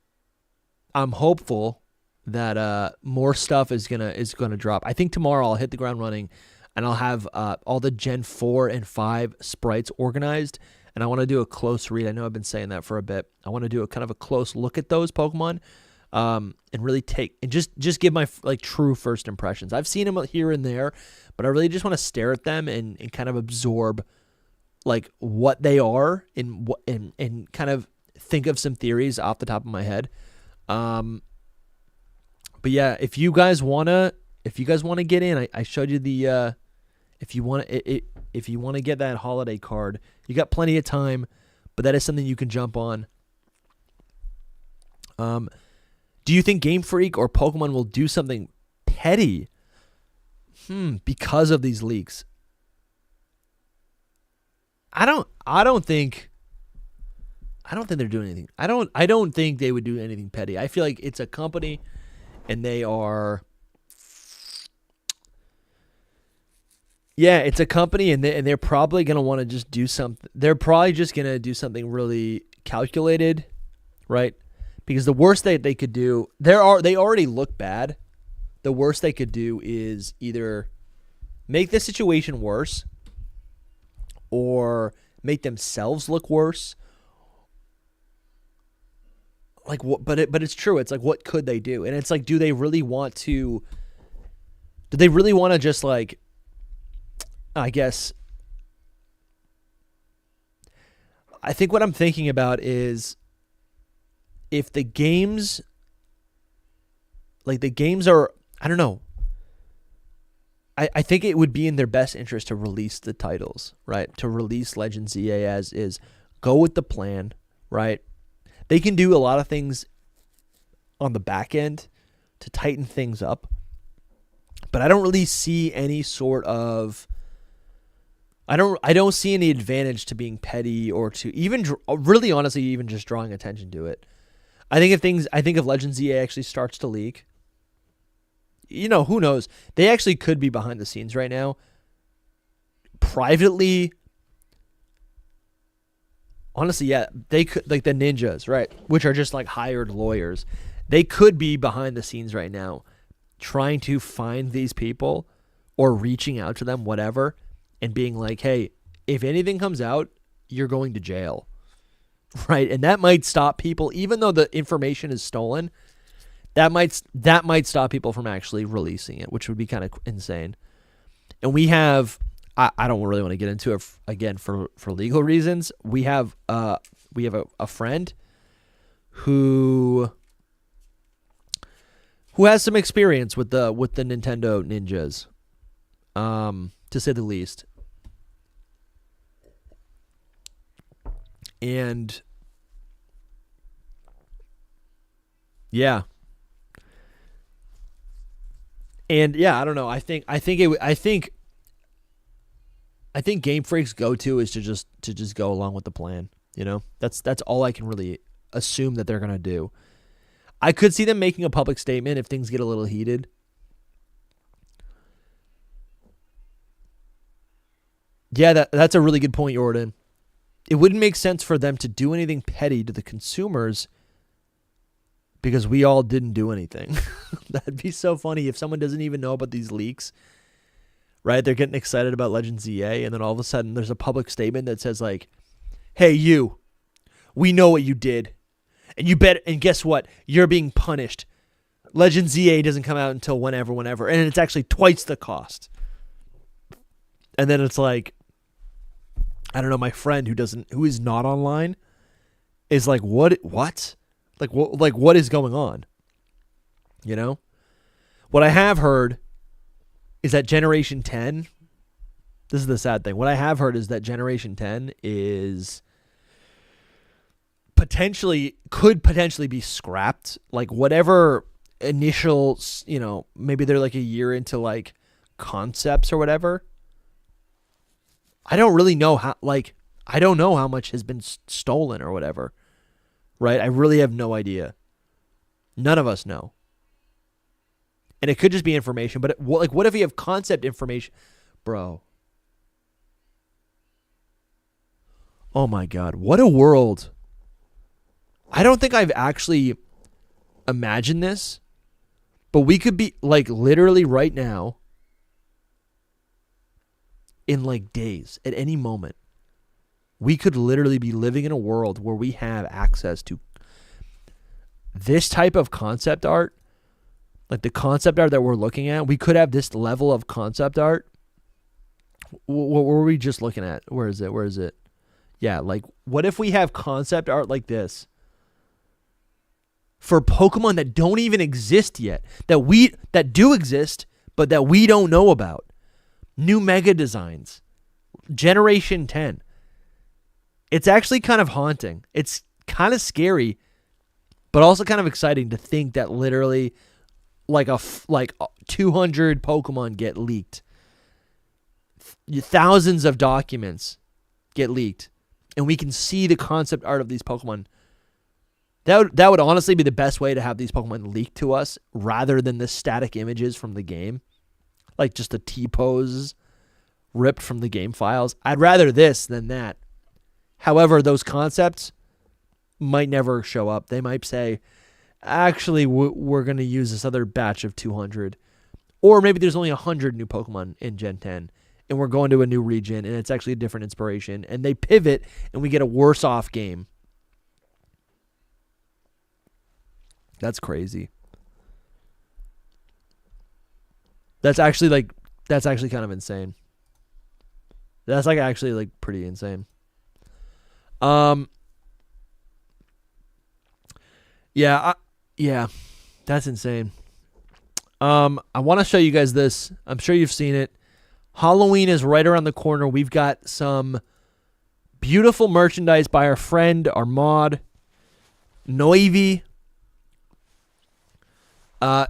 hopeful that more stuff is gonna drop. I think tomorrow I'll hit the ground running, and I'll have all the Gen 4 and 5 sprites organized, and I want to do a close read. I know I've been saying that for a bit. I want to do a kind of a close look at those Pokemon. And really take and just give my like true first impressions. I've seen them here and there, but I really just want to stare at them and kind of absorb like what they are and kind of think of some theories off the top of my head. But yeah, if you guys wanna get in, I showed you the if you want to get that holiday card, you got plenty of time, but that is something you can jump on. Do you think Game Freak or Pokemon will do something petty because of these leaks? I don't think they're doing anything. I don't think they would do anything petty. I feel like it's a company, and they are... Yeah, it's a company, and they're probably going to want to just do something. They're probably just going to do something really calculated, right? Because the worst they could do, they already look bad. The worst they could do is either make the situation worse or make themselves look worse. Like what? But it's true. It's like, what could they do? And it's like, do they really want to just like, I guess, I think what I'm thinking about is, if the games are, I don't know. I think it would be in their best interest to release the titles, right? To release Legends EA as is. Go with the plan, right? They can do a lot of things on the back end to tighten things up. But I don't really see any sort of I don't see any advantage to being petty or to even really honestly even just drawing attention to it. I think if Legends EA actually starts to leak, you know, who knows? They actually could be behind the scenes right now. Privately, honestly, yeah, they could, like the ninjas, right? Which are just like hired lawyers. They could be behind the scenes right now trying to find these people or reaching out to them, whatever, and being like, hey, if anything comes out, you're going to jail. Right? And that might stop people, even though the information is stolen, that might stop people from actually releasing it, which would be kind of insane. And we have, I don't really want to get into it again for legal reasons. We have a friend who has some experience with the Nintendo ninjas, to say the least. And yeah. And yeah, I don't know. I think Game Freak's go-to is to just go along with the plan. You know, that's all I can really assume that they're gonna do. I could see them making a public statement if things get a little heated. Yeah, that's a really good point, Jordan. It wouldn't make sense for them to do anything petty to the consumers because we all didn't do anything. That'd be so funny if someone doesn't even know about these leaks, right? They're getting excited about Legends EA, and then all of a sudden there's a public statement that says like, hey, we know what you did, and guess what? You're being punished. Legends EA doesn't come out until whenever, and it's actually twice the cost. And then it's like, I don't know, my friend who is not online is like, what? Like what is going on? You know? What I have heard is that Generation 10, this is the sad thing. What I have heard is that Generation 10 is could potentially be scrapped. Like whatever initial, you know, maybe they're like a year into like concepts or whatever. I don't really know how, like, I don't know how much has been stolen or whatever, right? I really have no idea. None of us know. And it could just be information, but what if you have concept information? Bro. Oh my God. What a world. I don't think I've actually imagined this, but we could be like literally right now, in like days, at any moment, we could literally be living in a world where we have access to this type of concept art, like the concept art that we're looking at. We could have this level of concept art. What were we just looking at? Where is it? Yeah, like what if we have concept art like this for Pokemon that don't even exist yet, that do exist, but that we don't know about? New mega designs. Generation 10. It's actually kind of haunting. It's kind of scary, but also kind of exciting to think that literally like 200 Pokemon get leaked. Thousands of documents get leaked, and we can see the concept art of these Pokemon. That would honestly be the best way to have these Pokemon leaked to us rather than the static images from the game. Like just the T-pose ripped from the game files. I'd rather this than that. However, those concepts might never show up. They might say, actually, we're going to use this other batch of 200. Or maybe there's only 100 new Pokemon in Gen 10, and we're going to a new region, and it's actually a different inspiration. And they pivot, and we get a worse off game. That's crazy. That's actually kind of insane. That's like actually like pretty insane. Yeah, that's insane. I want to show you guys this. I'm sure you've seen it. Halloween is right around the corner. We've got some beautiful merchandise by our friend, our mod, Noivi.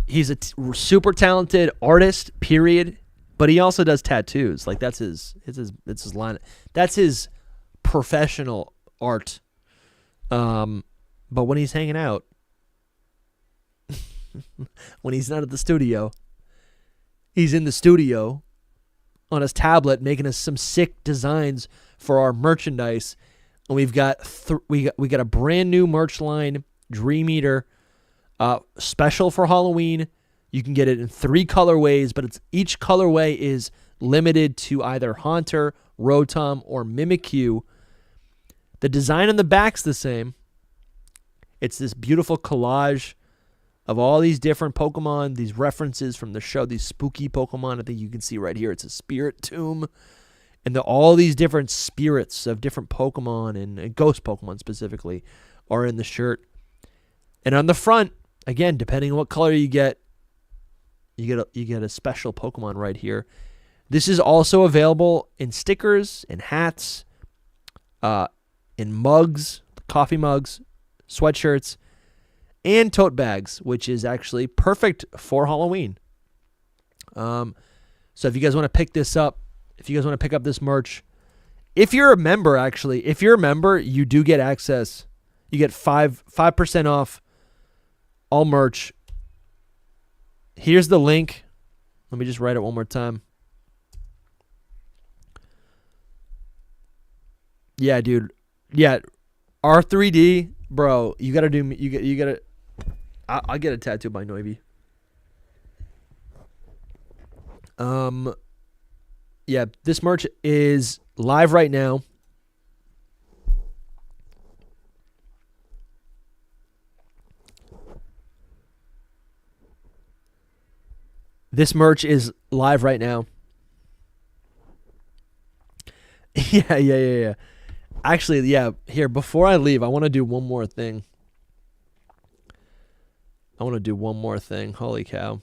He's a super talented artist, period. But he also does tattoos. Like that's his line. That's his professional art. But when he's hanging out, when he's not at the studio, he's in the studio on his tablet making us some sick designs for our merchandise. And we've got we got a brand new merch line, Dream Eater, special for Halloween. You can get it in 3 colorways, but each colorway is limited to either Haunter, Rotom, or Mimikyu. The design on the back's the same. It's this beautiful collage of all these different Pokemon, these references from the show, these spooky Pokemon. I think you can see right here. It's a spirit tomb. And all these different spirits of different Pokemon and ghost Pokemon specifically are in the shirt. And on the front, again, depending on what color you get a special Pokemon right here. This is also available in stickers, in hats, in mugs, coffee mugs, sweatshirts, and tote bags, which is actually perfect for Halloween. So if you guys want to pick this up, if you guys want to pick up this merch, if you're a member, you do get access. You get 5% off all merch. Here's the link. Let me just write it one more time. Yeah, dude. Yeah, R3D, bro. You gotta do. You gotta. I'll get a tattoo by Noiby. Yeah, this merch is live right now. This merch is live right now. Yeah. Actually, yeah, here, before I leave, I want to do one more thing. Holy cow.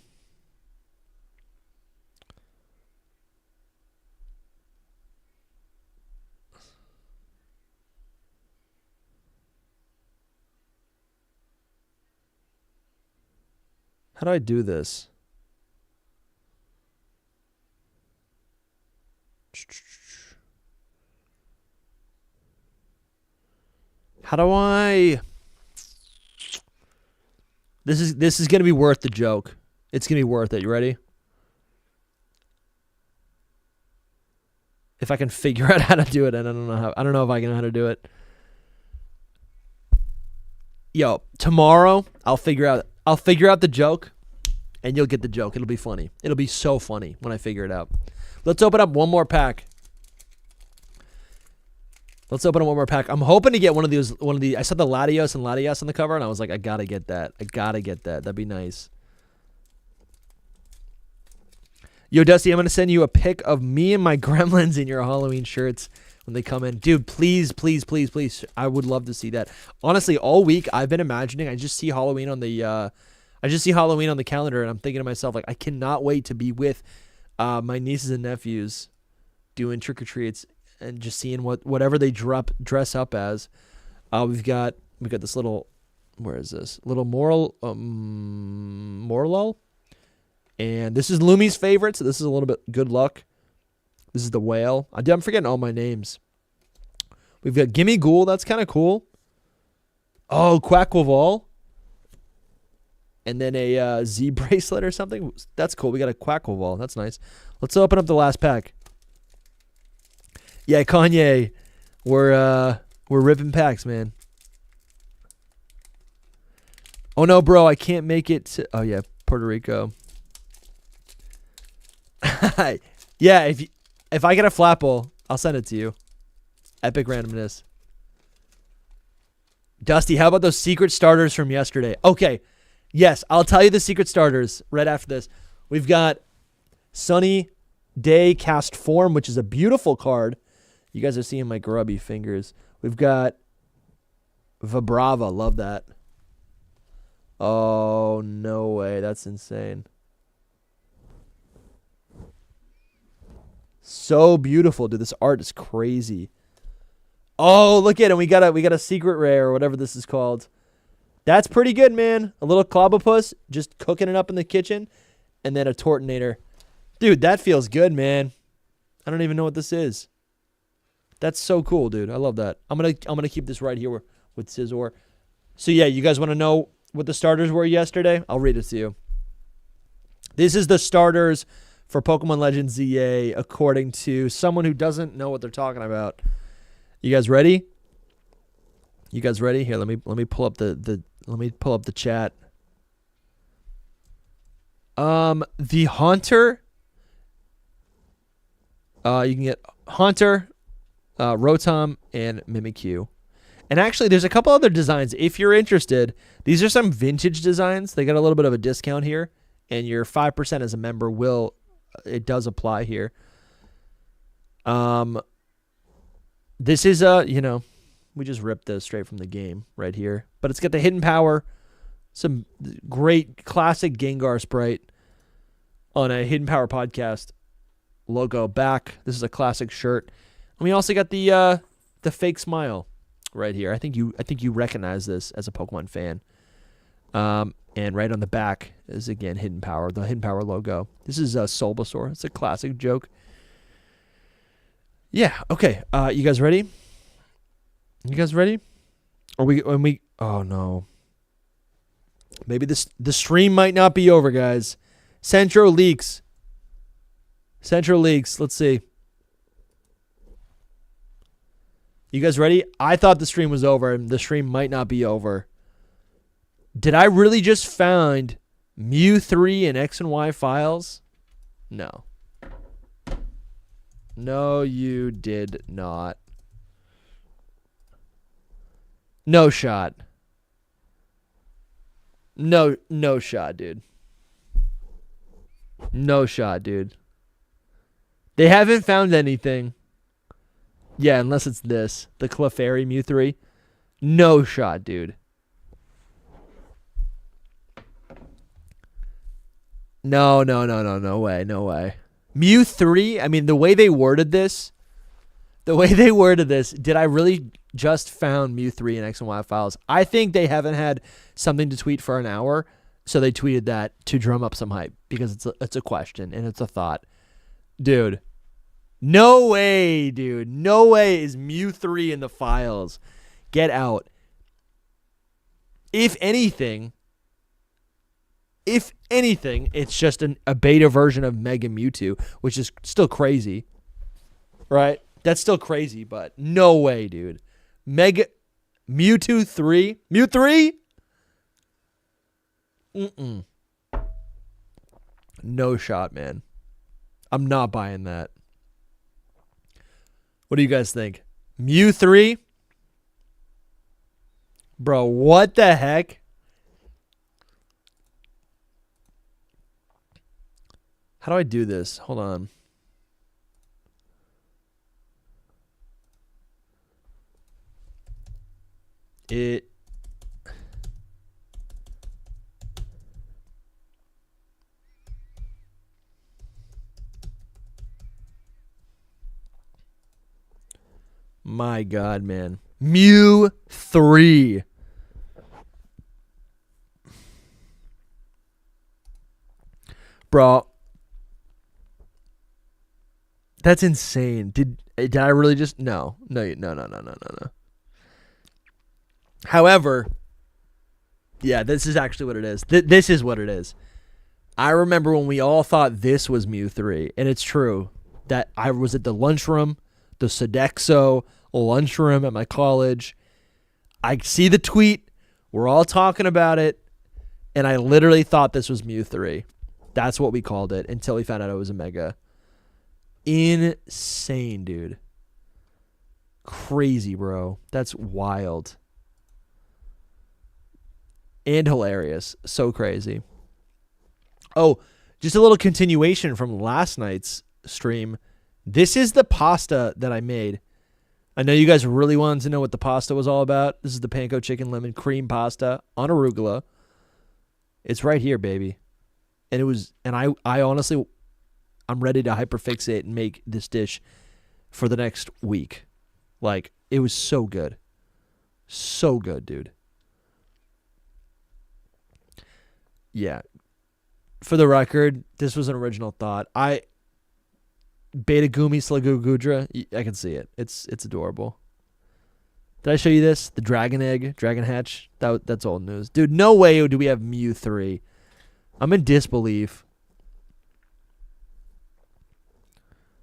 How do I do this? How do I... This is going to be worth the joke. It's going to be worth it. You ready? If I can figure out how to do it, and I don't know if I can know how to do it. Yo, tomorrow I'll figure out the joke, and you'll get the joke. It'll be funny. It'll be so funny when I figure it out. Let's open up one more pack. I'm hoping to get one of these. I saw the Latios and Latias on the cover, and I was like, I gotta get that. That'd be nice. Yo, Dusty, I'm gonna send you a pic of me and my gremlins in your Halloween shirts when they come in. Dude, please. I would love to see that. Honestly, all week I've been imagining. I just see Halloween on the calendar, and I'm thinking to myself, like, I cannot wait to be with my nieces and nephews doing trick or treats and just seeing whatever they dress up as. We've got this little, where is this? Little Morlul. And this is Lumi's favorite, so this is a little bit good luck. This is the whale. I'm forgetting all my names. We've got Gimme Ghoul, that's kind of cool. Oh, Quackleval. And then a Z bracelet or something. That's cool. We got a Quackleval. That's nice. Let's open up the last pack. Yeah, Kanye. We're ripping packs, man. Oh no, bro, I can't make it to, oh yeah, Puerto Rico. Yeah, if I get a Flapple, I'll send it to you. Epic randomness. Dusty, how about those secret starters from yesterday? Okay. Yes, I'll tell you the secret starters right after this. We've got Sunny Day Cast Form, which is a beautiful card. You guys are seeing my grubby fingers. We've got Vibrava. Love that. Oh, no way. That's insane. So beautiful, dude. This art is crazy. Oh, look at it. We got a secret rare or whatever this is called. That's pretty good, man. A little Clobopus just cooking it up in the kitchen, and then a Tortonator. Dude, that feels good, man. I don't even know what this is. That's so cool, dude. I love that. I'm gonna keep this right here with Scizor. So yeah, you guys want to know what the starters were yesterday? I'll read it to you. This is the starters for Pokemon Legends ZA according to someone who doesn't know what they're talking about. You guys ready? You guys ready? Here, let me pull up the chat. The Haunter. You can get Haunter, Rotom, and Mimikyu. And actually, there's a couple other designs. If you're interested, these are some vintage designs. They got a little bit of a discount here, and your 5% as a member it does apply here. This is we just ripped this straight from the game right here, but it's got the hidden power, some great classic Gengar sprite on a Hidden Power podcast logo back. This is a classic shirt, and we also got the fake smile right here. I think you recognize this as a Pokemon fan. And right on the back is again Hidden Power, the Hidden Power logo. This is Bulbasaur. It's a classic joke. Yeah. Okay. You guys ready? You guys ready? Oh no. Maybe the stream might not be over, guys. Central leaks. Let's see. You guys ready? I thought the stream was over, and the stream might not be over. Did I really just find Mew 3 in X and Y files? No. No, you did not. No shot. No shot, dude. No shot, dude. They haven't found anything. Yeah, unless it's this. The Clefairy Mew 3. No shot, dude. No way. Mew 3, I mean, the way they worded this, did I really just found Mew 3 in X and Y files? I think they haven't had something to tweet for an hour, so they tweeted that to drum up some hype, because it's a question and it's a thought. Dude, no way, dude. No way is Mew 3 in the files. Get out. If anything, it's just a beta version of Mega Mewtwo, which is still crazy, right? That's still crazy, but no way, dude. Mega Mewtwo 3? Mew 3? No shot, man. I'm not buying that. What do you guys think? Mew 3? Bro, what the heck? How do I do this? Hold on. My God, man. Mew 3. Bro. That's insane. Did I really just no. However, yeah, this is actually what it is. This is what it is. I remember when we all thought this was Mew 3, and it's true that I was at the lunchroom, the Sodexo lunchroom at my college. I see the tweet. We're all talking about it, and I literally thought this was Mew 3. That's what we called it until we found out it was a Mega. Insane, dude. Crazy, bro. That's wild. And hilarious. So crazy. Oh, just a little continuation from last night's stream. This is the pasta that I made. I know you guys really wanted to know what the pasta was all about. This is the panko chicken lemon cream pasta on arugula. It's right here, baby. And I honestly, I'm ready to hyperfixate and make this dish for the next week. Like, it was so good. So good, dude. Yeah. For the record, this was an original thought. Beta Gumi Slagugudra, I can see it. It's adorable. Did I show you this? The dragon egg, dragon hatch? That's old news. Dude, no way do we have Mew 3. I'm in disbelief.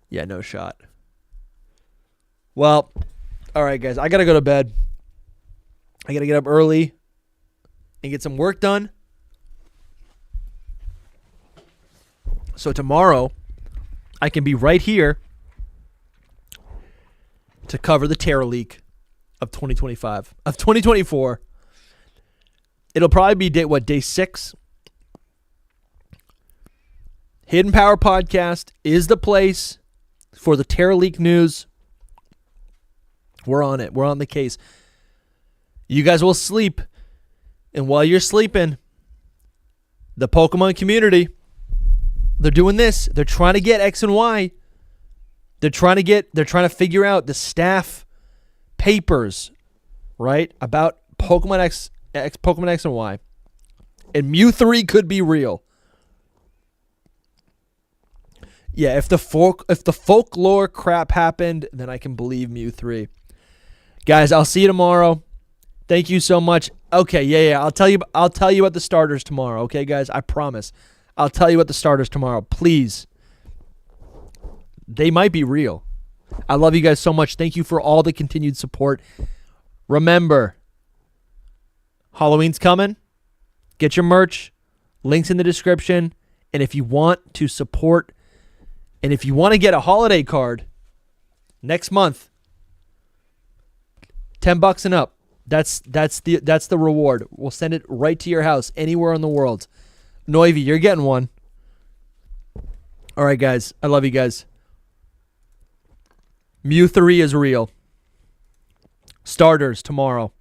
Yeah, no shot. Well, all right, guys. I got to go to bed. I got to get up early and get some work done. So tomorrow, I can be right here to cover the TeraLeak of 2025. Of 2024. It'll probably be day 6. Hidden Power Podcast is the place for the TeraLeak news. We're on it. We're on the case. You guys will sleep. And while you're sleeping, the Pokemon community, they're doing this. They're trying to get X and Y. They're trying to figure out the staff papers, right? About Pokemon X and Y. And Mew 3 could be real. Yeah, if the folklore crap happened, then I can believe Mew 3. Guys, I'll see you tomorrow. Thank you so much. Okay, yeah. I'll tell you about the starters tomorrow, okay, guys? I promise. I'll tell you about the starters tomorrow. Please. They might be real. I love you guys so much. Thank you for all the continued support. Remember, Halloween's coming. Get your merch. Links in the description. And if you want to support, and if you want to get a holiday card next month, $10 and up. That's the reward. We'll send it right to your house anywhere in the world. Noivy, you're getting one. All right, guys. I love you guys. Mew 3 is real. Starters tomorrow.